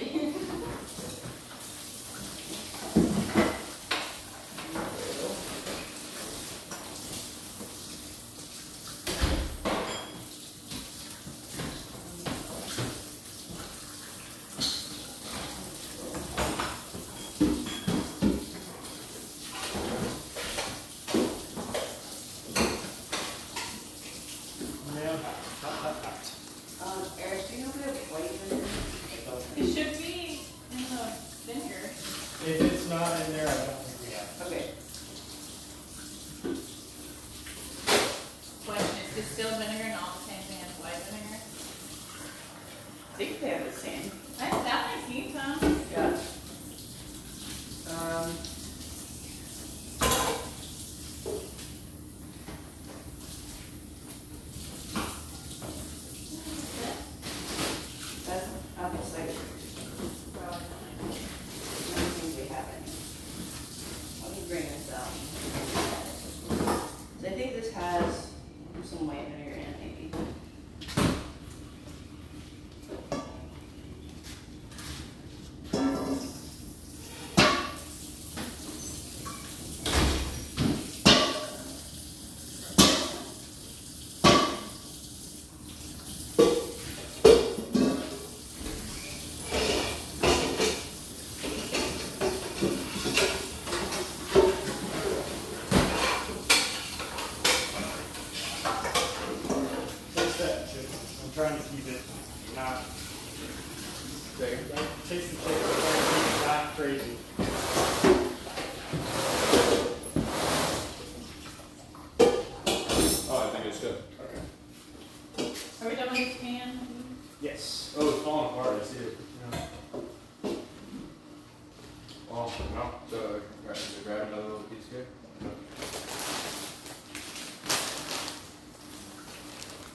Eric, do you know if we have white vinegar? It should be in the vinegar. If it's not in there, I don't think we have. Okay. Question, is distilled vinegar not the same thing as white vinegar? I think they have the same. I've definitely seen some. Yeah. That's apple cider. Probably I don't think we have any. Let me bring this out. So I think this has some white vinegar in it, maybe. Taste that chicken. I'm trying to keep it not. Taste the chicken, I'm trying to keep it not crazy. Oh, I think it's good. Okay. Are we done with this pan? Yes. Oh, it's falling apart. I see it. Oh, no. So, grab another little piece here.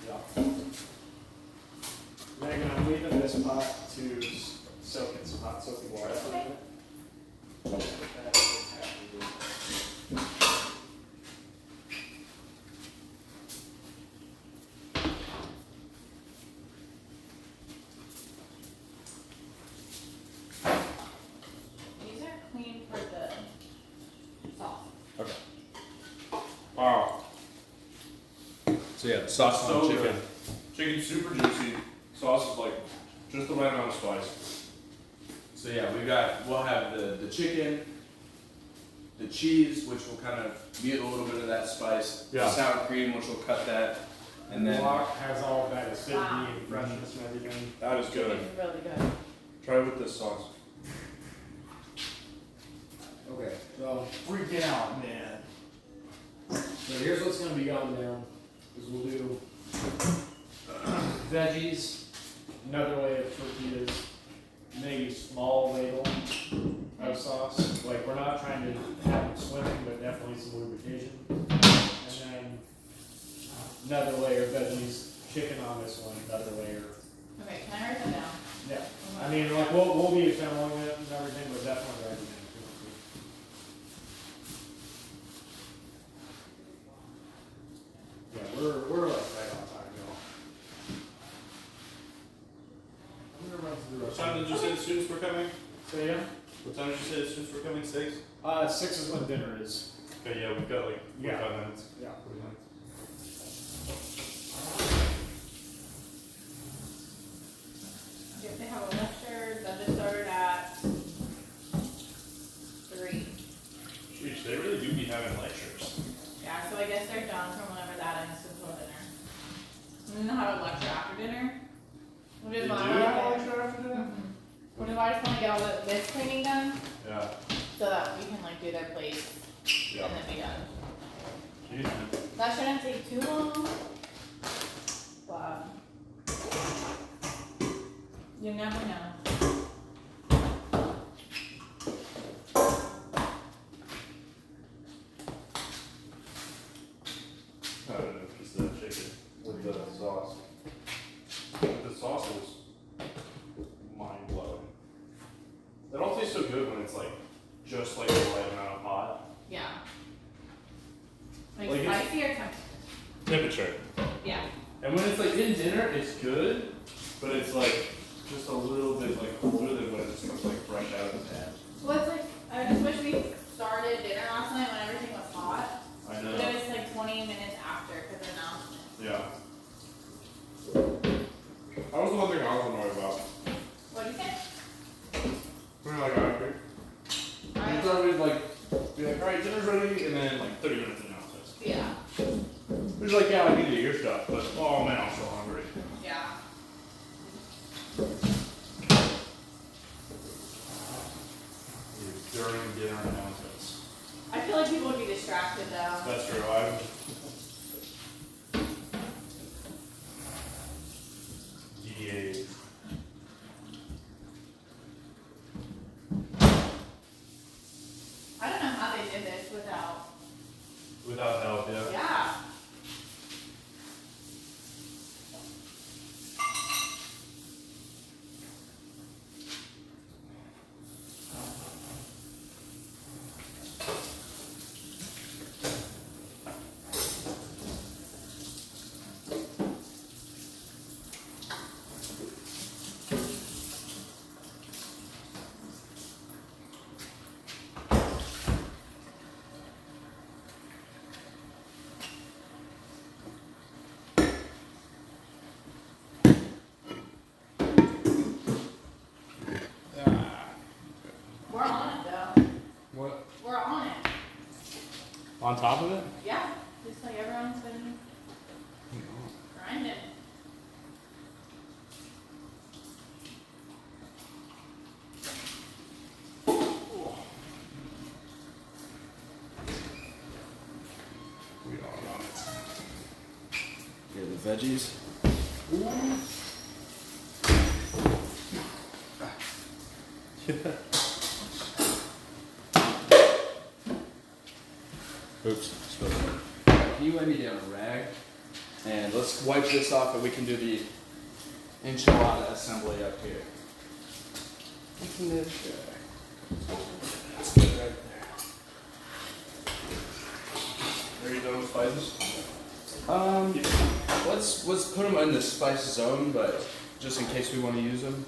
Yeah. Megan, I'm leaving this pot to soak in some hot soapy water. Okay. These are clean for the sauce. Okay. Wow. So yeah, the sauce So on chicken. good. Chicken's super juicy. Sauce is like just the right amount of spice. So yeah, we'll have the chicken, the cheese, which will kind of mute a little bit of that spice. Yeah. The sour cream, which will cut that, and then Guac has all of that acidity Wow. and freshness and everything. That is good. It's really good. Try it with this sauce. Okay, so freaking out, man. So here's what's gonna be going down, is we'll do veggies, another way of tortillas, maybe small ladle of sauce. Like, we're not trying to have them swimming, but definitely some lubrication. And then another layer of veggies, chicken on this one, another layer. Okay, can I write that down? Yeah. I mean, like, we'll be assembling it and everything, but definitely right now. Yeah, we're like right on time, y'all. I'm gonna run through the What rest time of did you say the students were coming? So yeah, What time did you say the students were coming? 6? 6 is when dinner is. Okay, yeah, we've got like 45 Yeah. minutes. Yeah. 40 minutes. If they have a lecture, that just started at 3. Sheesh, they really do be having lectures. Yeah, so I guess they're done from whenever that ends until dinner. And then they'll have a lecture after dinner. Which is They why do I have a wanna lecture after dinner? Which is why I just wanna get all this cleaning done, Yeah. so that we can like do their plates Yeah. and then be done. Jeez, man. That shouldn't take too long. But you never know. I don't know, just the chicken with the sauce. The sauce is mind blowing. It all tastes so good when it's like just like the right amount of hot. Yeah. Like, Like it's- spicy or temperature? Temperature. Yeah. And when it's like in dinner, it's good, but it's like just a little bit like cooler than when it's just like fresh out of the pan. Well, it's like, I just wish we started dinner last night when everything was hot. I But know. it was like 20 minutes after because of announcement. Yeah. That was the one thing I was annoyed about. What do you think? When you're like, alright, you thought we'd like be like, alright, dinner's ready, and then like 30 minutes announcements. Yeah. He's like, yeah, I need to eat your stuff, but oh man, I'm so hungry. Yeah. During dinner announcements. I feel like people would be distracted though. That's true. DDA. I don't know how they did this without. Without help, yeah. Yeah. We're on it though. What? We're on it. On top of it? Yeah. Just like everyone's been grinding. We are on it. Here are the veggies. Oops, spilled it. Can you lay me down a rag? And let's wipe this off and we can do the enchilada assembly up here. I can move. That's good right there. Are you done with spices? Let's put them in the spice zone, but just in case we want to use them.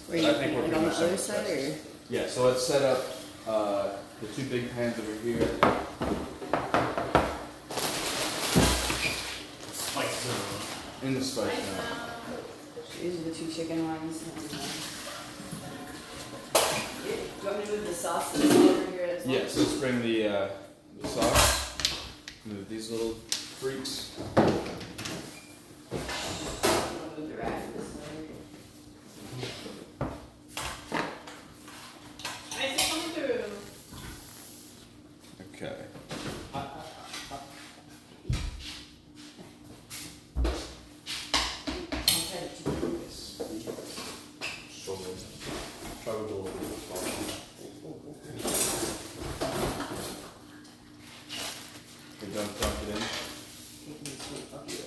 Were you I think we're like pretty on the much other done side with or? spices. Yeah, so let's set up the 2 big pans over here. Spice zone. In the spice zone. These are the 2 chicken ones. And, do you want me to move the sauces over here as well? Yes, let's bring the sauce. Move these little freaks. I'm gonna move the rack this way. I see coming through. Okay. I'll try to keep this. So good. Try with a little bit of sauce. We're done plunking in. Taking this one up here.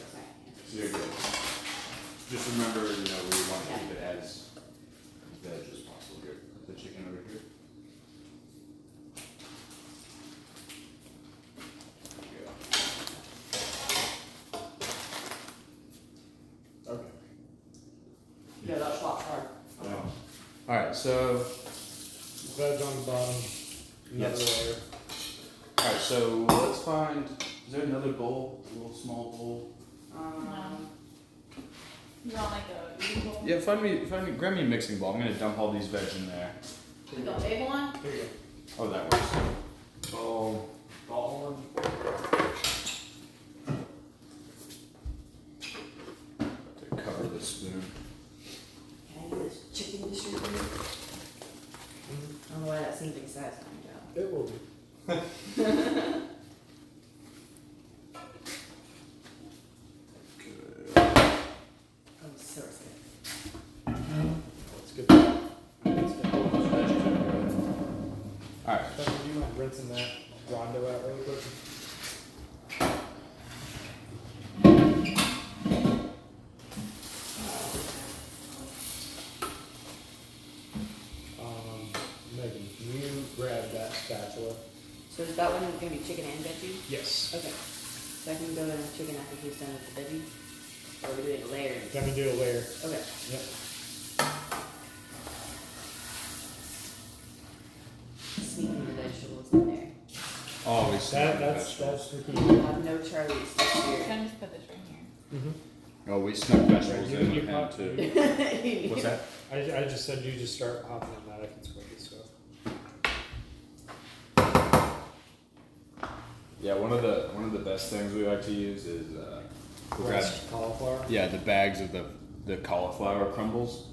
Alright, so Veg on the bottom, another Yes. layer. alright, so let's find is there another bowl? A little small bowl? You want like a big bowl? Yeah, grab me a mixing bowl. I'm gonna dump all these veg in there. Like a big one? Here you Oh, that works. Oh, go. Ball one. to cover the spoon. Can I do this chicken distributor? I don't know why that seems like a satisfying job. It will be. I'm so excited. That's good. That's good. Alright. Stephanie, do you mind rinsing that rondo out really quick? Megan, can you grab that spatula? So is that one gonna be chicken and veggie? Yes. Okay. So I can go in the chicken after he's done with the veggie? Or are we doing a layer? Let me do a layer. Okay. Yep. Sneaking the vegetables in there. Always That's the key. I'll have no Charlies this year. Can I just put this right here? Mm-hmm. Oh, we snuck vegetables You- in you with him pop- too. What's What's that? I just said you just start hopping on that. I can spread this stuff. Yeah, one of the best things we like to use is we'll grab Crushed cauliflower. the bags of the cauliflower crumbles,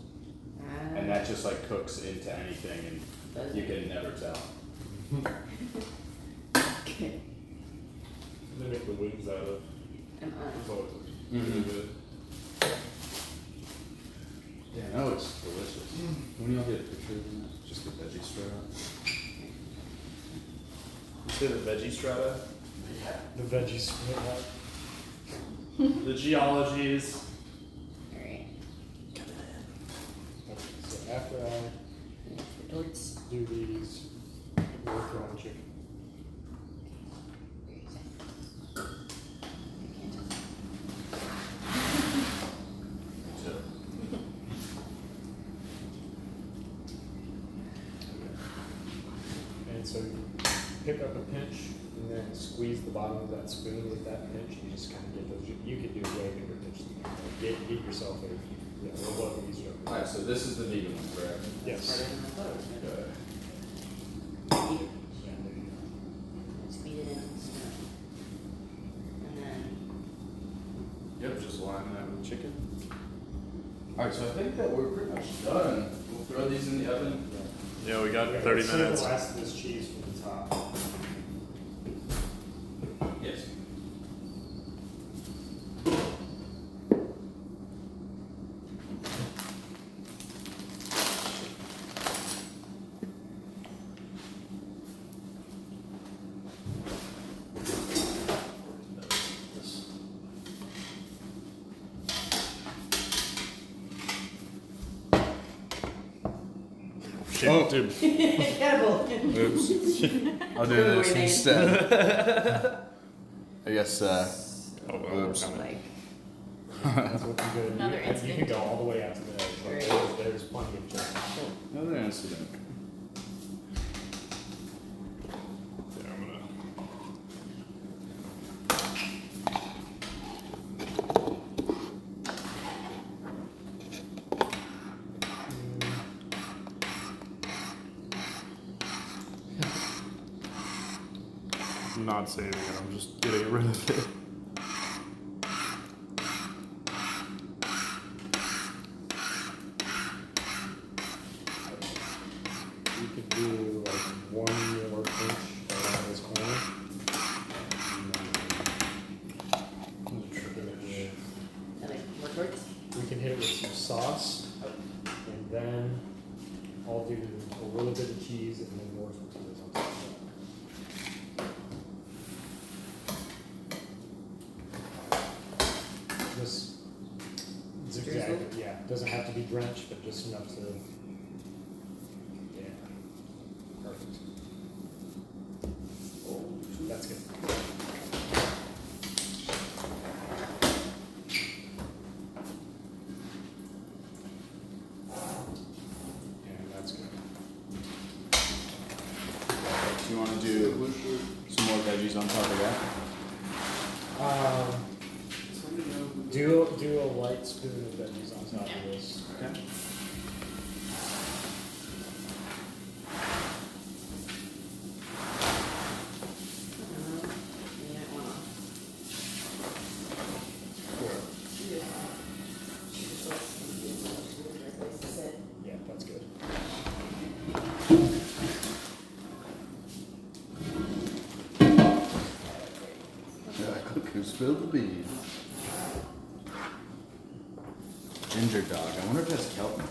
and Ah, that just like cooks into anything, and does you it? can never tell. Okay. They make the wings out of. I'm It's always Mhm. really good. Yeah, no, it's delicious. When y'all get a picture of that, just the veggie strata. You say the veggie strata? The veggies split up. The geologies. Alright. Okay, so after I Torts. do these, we'll throw in chicken. And so you pick up a pinch and then squeeze the bottom of that spoon with that pinch and just kind of get those. You could do way bigger pinch than that. Get yourself a little bit easier. Alright, so this is the vegan one, correct? Yes. Harder than I thought it was gonna Good. be. Yeah, there you go. Squeeze it in and stuff. And then, Yep, just line that with chicken. Alright, so I think that we're pretty much done. We'll throw these in the oven. Yeah, we got Okay, 30 let's save minutes. the last of this cheese for the top. Yes. Shit, Oh. dude. edible. Oops. I'll do Good this morning. instead. I guess, Oh, well, Oops. Like, That's what you do. Another You can incident. go all the way out to the edge. But Great. there's plenty of chicken. another incident. Yeah, I'm gonna. I'm not saving it, I'm just getting rid of it. You could do like 1 more pinch around this corner. and like more torts. We can hit it with some sauce, and then I'll do a little bit of cheese and then more tortillas on top of that. Just zigzag, Drizzle? yeah. Doesn't have to be drenched, but just enough to. Yeah. Perfect. That's good. And that's do some more veggies on top of that. Do a light spoon of veggies on top of this. Okay. Yeah, that's good. Who spilled the beans? Ginger dog. I wonder if that's Kelton.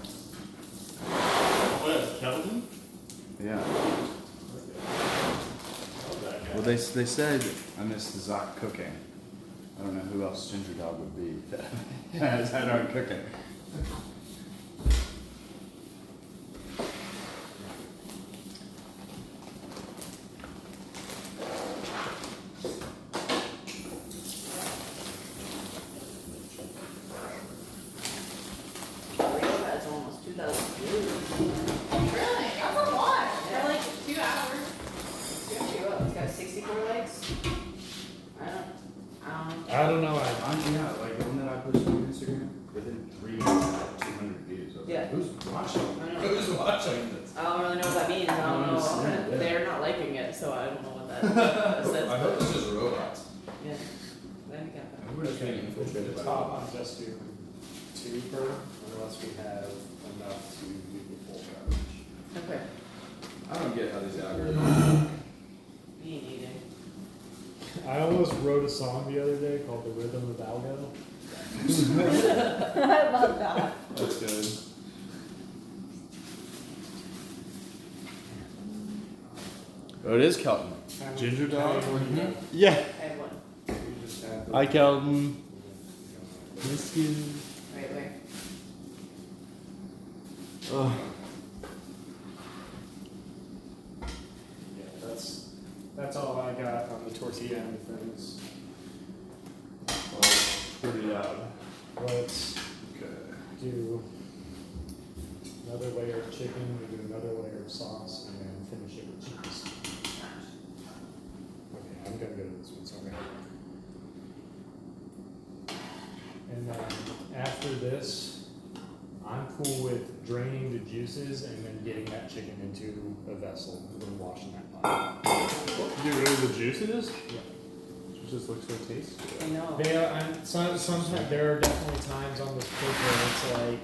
Oh, that's Kelton? Yeah. Well, they said I missed the Zock cooking. I don't know who else Ginger Dog would be that aren't cooking. That's almost 2,000 views. Really? That's a lot. For like 2 hours. It's got 64 likes. I don't know. Yeah, like the one that I posted on Instagram, within 3 minutes, I had 200 views. I was Yeah. like, who's watching? I don't know. Who's watching this? I don't really know what that means. I don't know. understand, yeah. They're not liking it, so I don't know what that says. I hope it's just robots. Yeah. Then we got that. Everybody's getting infiltrated The by top, robots. I'm just do 2 per, unless we have enough to do the full coverage. Okay. I don't get how these algorithms work. Me neither. I almost wrote a song the other day called "The Rhythm of Algo." I love that. That's good. Oh, it is Kelton. Ginger dog? Yeah. I have one. Hi, Kelton. Miss you. Right where? Oh. Yeah, that's all I got on the tortilla end of things. Pretty loud. Let's Okay. do another layer of chicken, we do another layer of sauce, and then finish it with cheese. Okay, I'm gonna go to this one, sorry. And then after this, I'm cool with draining the juices and then getting that chicken into a vessel and then washing that pot. Get rid of the juices? Yeah. It just looks so tasty. I know. Sometimes there are definitely times on this cook where it's like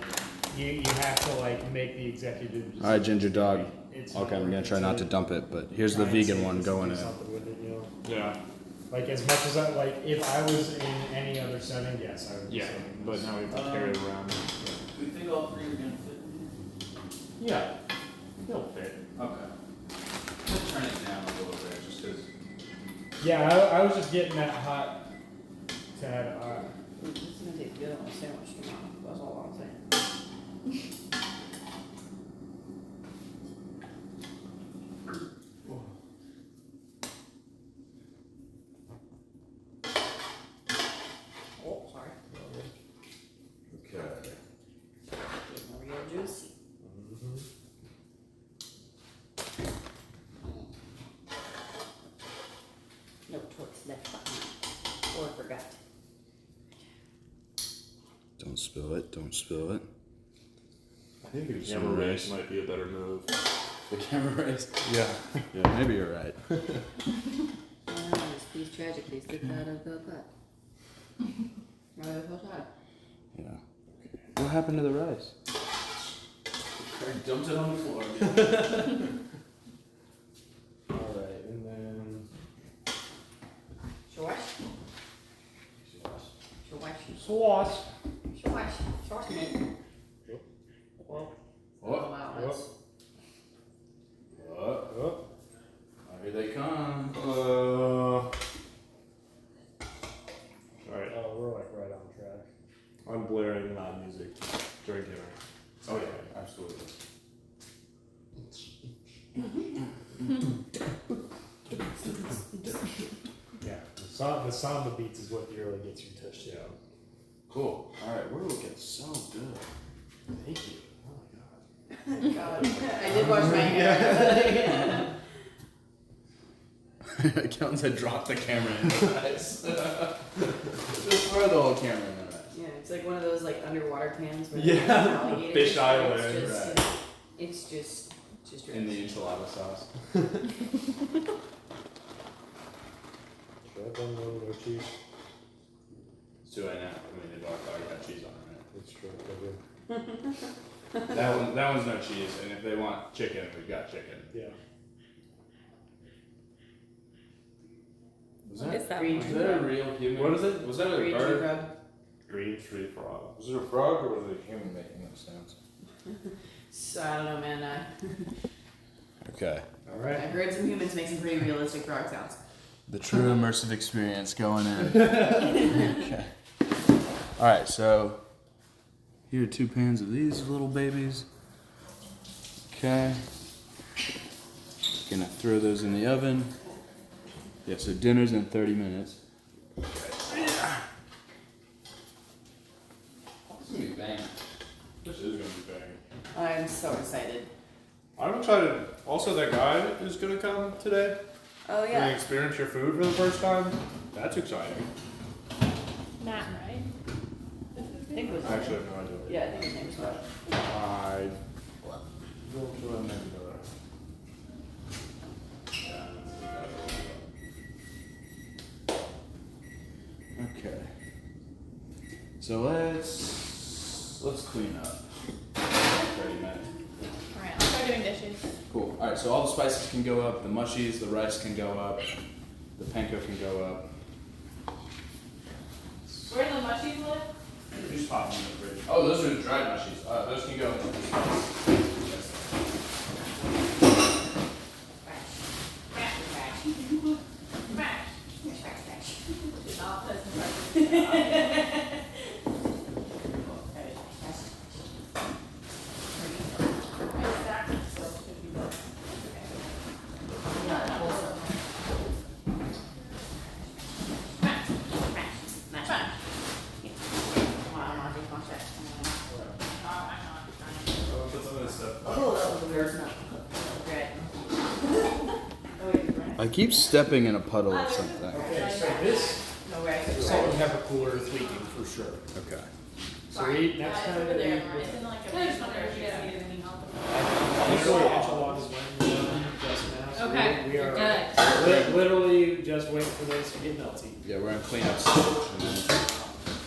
you have to like make the executive decision. All right, Ginger dog. It's Okay, I'm not gonna try not to dump it, but here's the try and vegan save one this and going do in. something with it, you know? Yeah. Like as much as I like, if I was in any other setting, yes, I would. be Yeah, saving but this. now we have to carry it around. We think all 3 are gonna fit. Yeah. They'll fit. Okay. Just turn it down a little bit, just because. Yeah, I was just getting that hot. Tad. This is gonna taste good on a sandwich tomorrow. That's all I'm saying. Oh, sorry. Okay. Getting real juicy. Mhm. No torts left behind. Or forgot. Don't spill it. Don't spill it. I think a Some camera rice. race might be a better move. The camera race. Yeah. Yeah, maybe you're right. These tragedies get out of the pot. Right outside. Yeah. What happened to the rice? I dumped it on the floor. Alright, and then. Short. Sauce. Short meat. Well, Oh wow, that's. oh. Here they come. Alright. Oh, we're like right on track. I'm blaring loud music during dinner. Oh yeah, absolutely. Yeah, the samba beats is what really gets you touched out. Cool. All right, we're looking so good. Thank you. God, I did wash my hair. Kelton said drop the camera in their eyes. Just throw the whole camera in their eyes. Yeah, it's like one of those like underwater cans where Yeah, there's an alligator fish fish, island, It's just, right. it's just In the enchilada sauce. Should I have done one with no cheese? So I know. I mean, they both already got cheese on it, That's true. I did. right? That one's no cheese, and if they want chicken, we've got chicken. Yeah. Was What is that green one? tree frog? real human? What is it? Was that a Green tree bird? frog. Green tree frog. Was it a frog or was it a human making those sounds? So I don't know, man. Okay. All I've right. heard some humans make some pretty realistic frog sounds. The true immersive experience going in. Okay. All right, so here are 2 pans of these little babies. Okay. Gonna throw those in the oven. Yeah, so dinner's in 30 minutes. It's gonna be bang. This is gonna be banging. I'm so excited. I'm excited. Also, that guy is gonna come today. Oh And yeah. experience your food for the first time. That's exciting. Matt, right? I think it was. I actually have no idea. Yeah, I think his name was Matt. I don't remember. Okay. So let's clean up. 30 minutes. Alright, I'll start doing dishes. Cool. All right, so all the spices can go up. The mushies, the rice can go up. The panko can go up. Where do the mushies live? You just pop them in the fridge. Oh, those are the dried mushies. Those can go in the spice. I'll put some of this stuff. Oh, that was a weird smell. Okay. Oh, wait, right. I keep stepping in a puddle of something. Okay, so this No way. salt and pepper cooler is leaking for sure. Okay. So we next time that we It's in like a. I just wonder if you guys need any help. literally enchiladas when we're done just now. So Okay, we are good. literally just waiting for this to get melty. Yeah, we're gonna clean up stage and then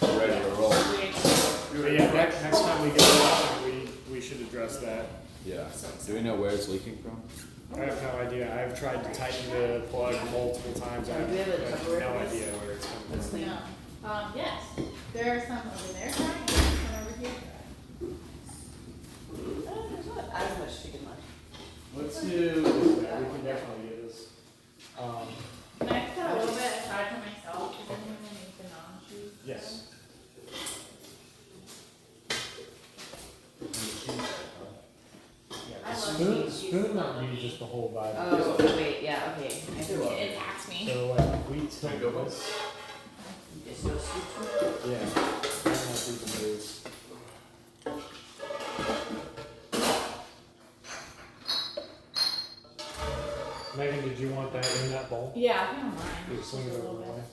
we're ready to roll. But yeah, next time we get it, we should address that. Yeah. Do we know where it's leaking from? I have no idea. I've tried to tighten the plug multiple times. I have Do you have a no Tupperware, please? idea where it's coming Let's from. clean. Yeah. Yes, there are some over there, right? And some over here. Oh, there's not as much chicken left. Let's do this. Yeah, we can definitely get this. Can I put a little bit aside for myself? Because then we need the non-cheese. Yes. I love Spoon, cheese. spoon not need just the whole vibe. Oh, wait, yeah, okay. I think It attacks me. So like we tilt this. Just go soup. Yeah. I don't know if we can do this. Megan, did you want that in that bowl? Yeah, if you don't mind. You swing it Just a over little the bit. way.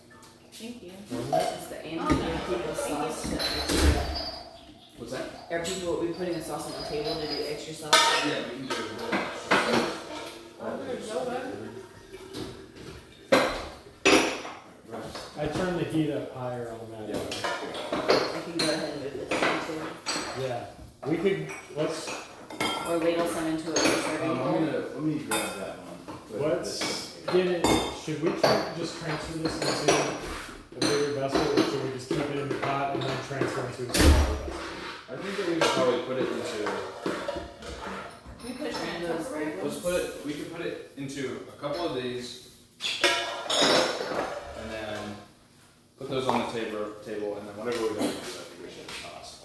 Thank you. It's the people sauce. What's that? Are people we putting a sauce on the table to do extra sauce? Yeah, we can do it. Oh, there's no one. I turned the heat up higher on that. I can go ahead and move this into, Yeah. We could, let's, or ladle some into a serving bowl. Let me grab that one. let's get it, should we just transfer this into a bigger vessel, or should we just keep it in the pot and then transfer into a smaller vessel? I think that we should probably put it into. We put it in those. Let's put it. We could put it into a couple of these, and then put those on the table, and then whatever we're gonna use, I think we should toss.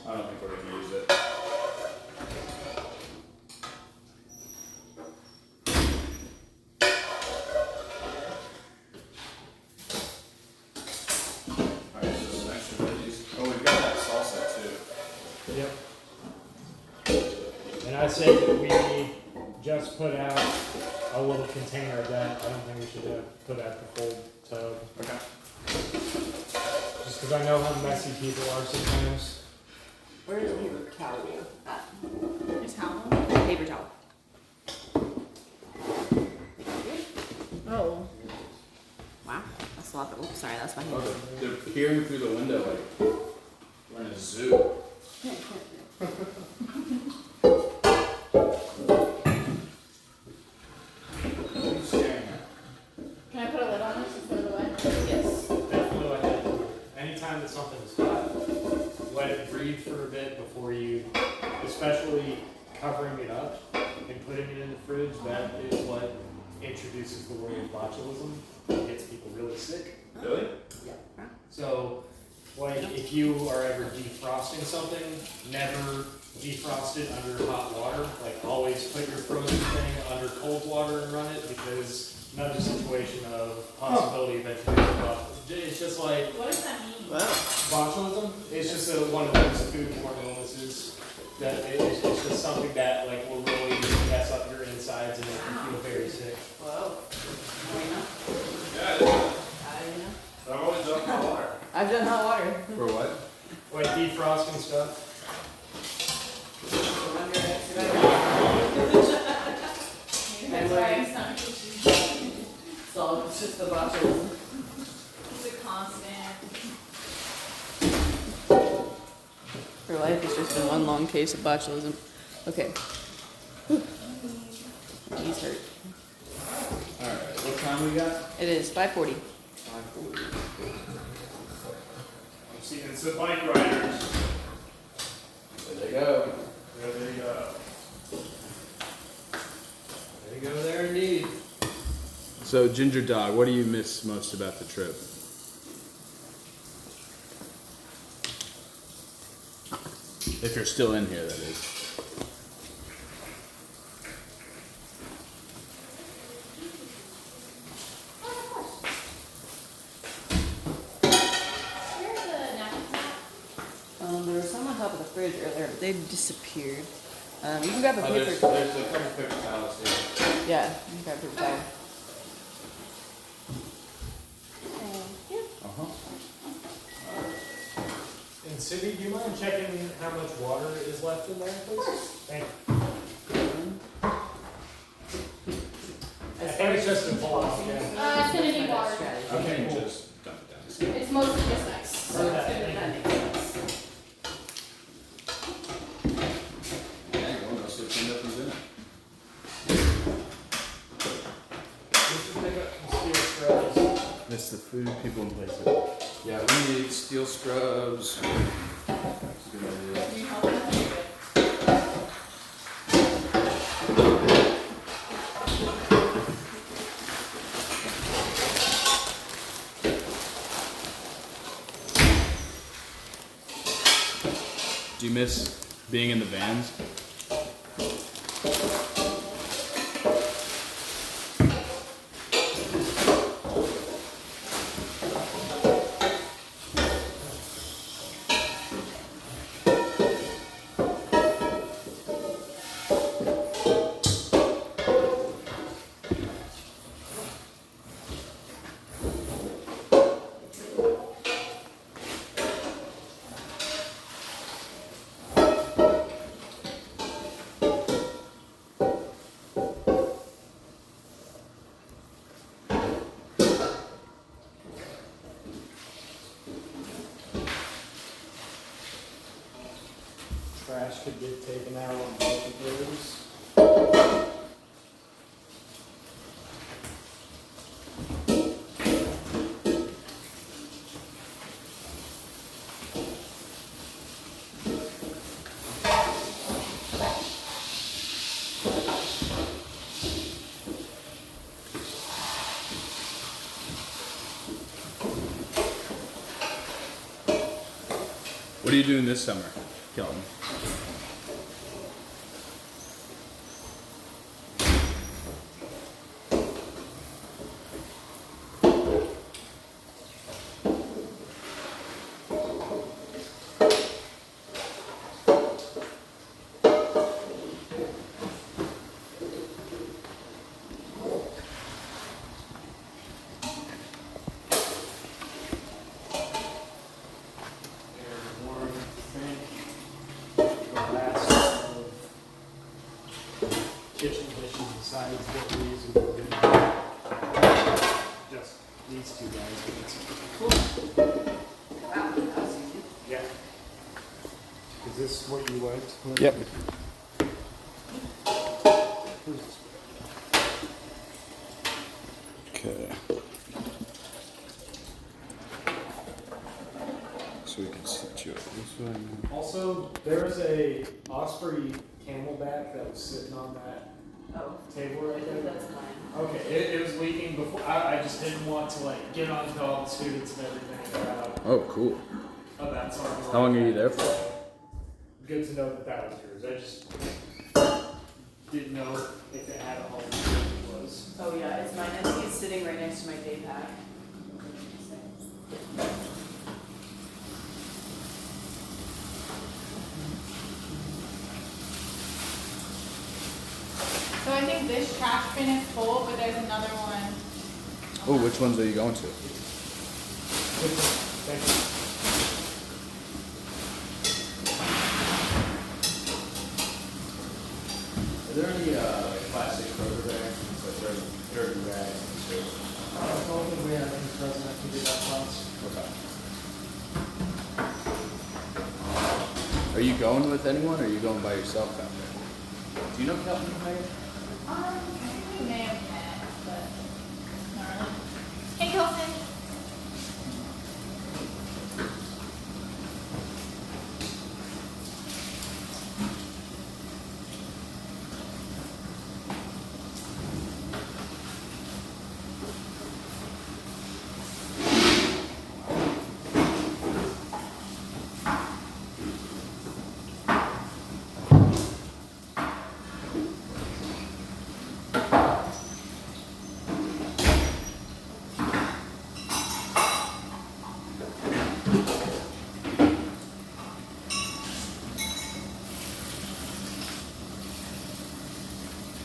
I don't think we're gonna use it. Alright, so some extra veggies. Oh, we've got that salsa too. Yep. And I say that we just put out a little container of that. I don't think we should put out the full tub. Okay. Just because I know how messy people are sometimes. Where is the paper towel at? Just how? Paper towel. Oh. Wow, that's a lot. Oops, sorry, that's my hand. Oh, they're peering through the window like we're in a zoo. What are you staring at? Can I put a lid on this and put it away? Yes. Definitely like that. Anytime that something is hot, let it breathe for a bit before you, especially covering it up and putting it in the fridge. That is what introduces the word of botulism. It gets people really sick. Really? Yeah. So, like, if you are ever defrosting something, never defrost it under hot water. Like, always put your frozen thing under cold water and run it, because another situation of possibility of introducing botulism. It's just like What does that mean? Wow. botulism. It's just one of those foodborne illnesses that it's just something that like will really mess up your insides and make you feel very sick. Whoa. How do you know? Yeah, it is. How do you know? I've always done hot water. I've done hot water. For what? Like defrosting stuff. Remember Maybe that's why I'm stomach issues. So it's just the botulism. It's a constant. Her life has just been one long case of botulism. Okay. Whew. Knees hurt. Alright, what time we got? It is 5:40. 5:40. I'm seeing some bike riders. There they go. There they go. There you go there indeed. So, Ginger Dog, what do you miss most about the trip? If you're still in here, that is. Where's the napkin at? There was some on top of the fridge earlier, but they disappeared. You can grab a Oh, paper. there's a couple paper towels here. Yeah, you can grab a paper towel. Thank you. Uh-huh. And Cindy, do you mind checking how much water is left in there, please? Thank you. I think it's just a pull off, yeah. It's gonna be water. Okay, cool. just dump it down. It's mostly just ice. So it's good that makes sense. Yeah, you want to see if nothing's in it. We should pick up some steel scrubs. It's the food, people, and places. Yeah, we need steel scrubs. That's a good idea. Can you help us? Do you miss being in the vans? Trash could get taken out on both of those. What are you doing this summer, Kelton? these two guys. Cool. Wow, that was easy. Yeah. Is this what you liked? Yep. Who's this? Okay. So we can sit you up this way. Also, there was a Osprey Camelback that was sitting on that Oh, table I right think there. that's mine. Okay, it was leaking before. I just didn't want to like get on to all the students and everything about Oh, cool. that sort of. How long are you there for? Good to know that that was yours. I just didn't know if it had a home. It was. Oh yeah, it's mine. I think it's sitting right next to my day pack. So I think this trash bin is full, but there's another one. Oh, which ones are you going to? Thank you. Are there any like plastic Kroger bags, like dirty bags and shit? I don't think we have any president who did that once. Okay. Are you going with anyone or are you going by yourself out there? Do you know Kelton, Megan? I think we may have met, but not really. Hey, Colton.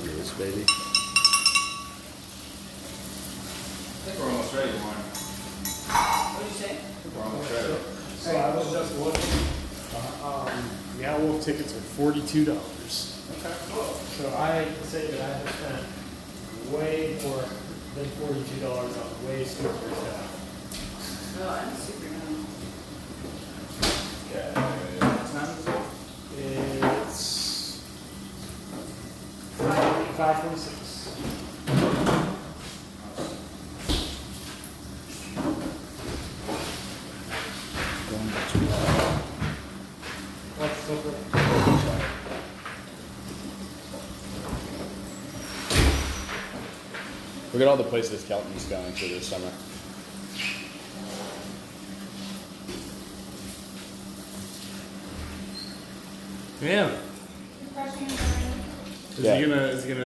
Yes, baby. I think we're almost ready, Lauren. What did you say? I think we're almost ready. So I was just looking. The Owl tickets are $42. Okay, cool. So I say that I have spent way more than $42 on way stupider stuff. No, I'm super young. Okay, what time is it? It's 5:46. What's so good? Look at all the places Kelton's going to this summer. Yeah. Refreshing. Is Yeah. he gonna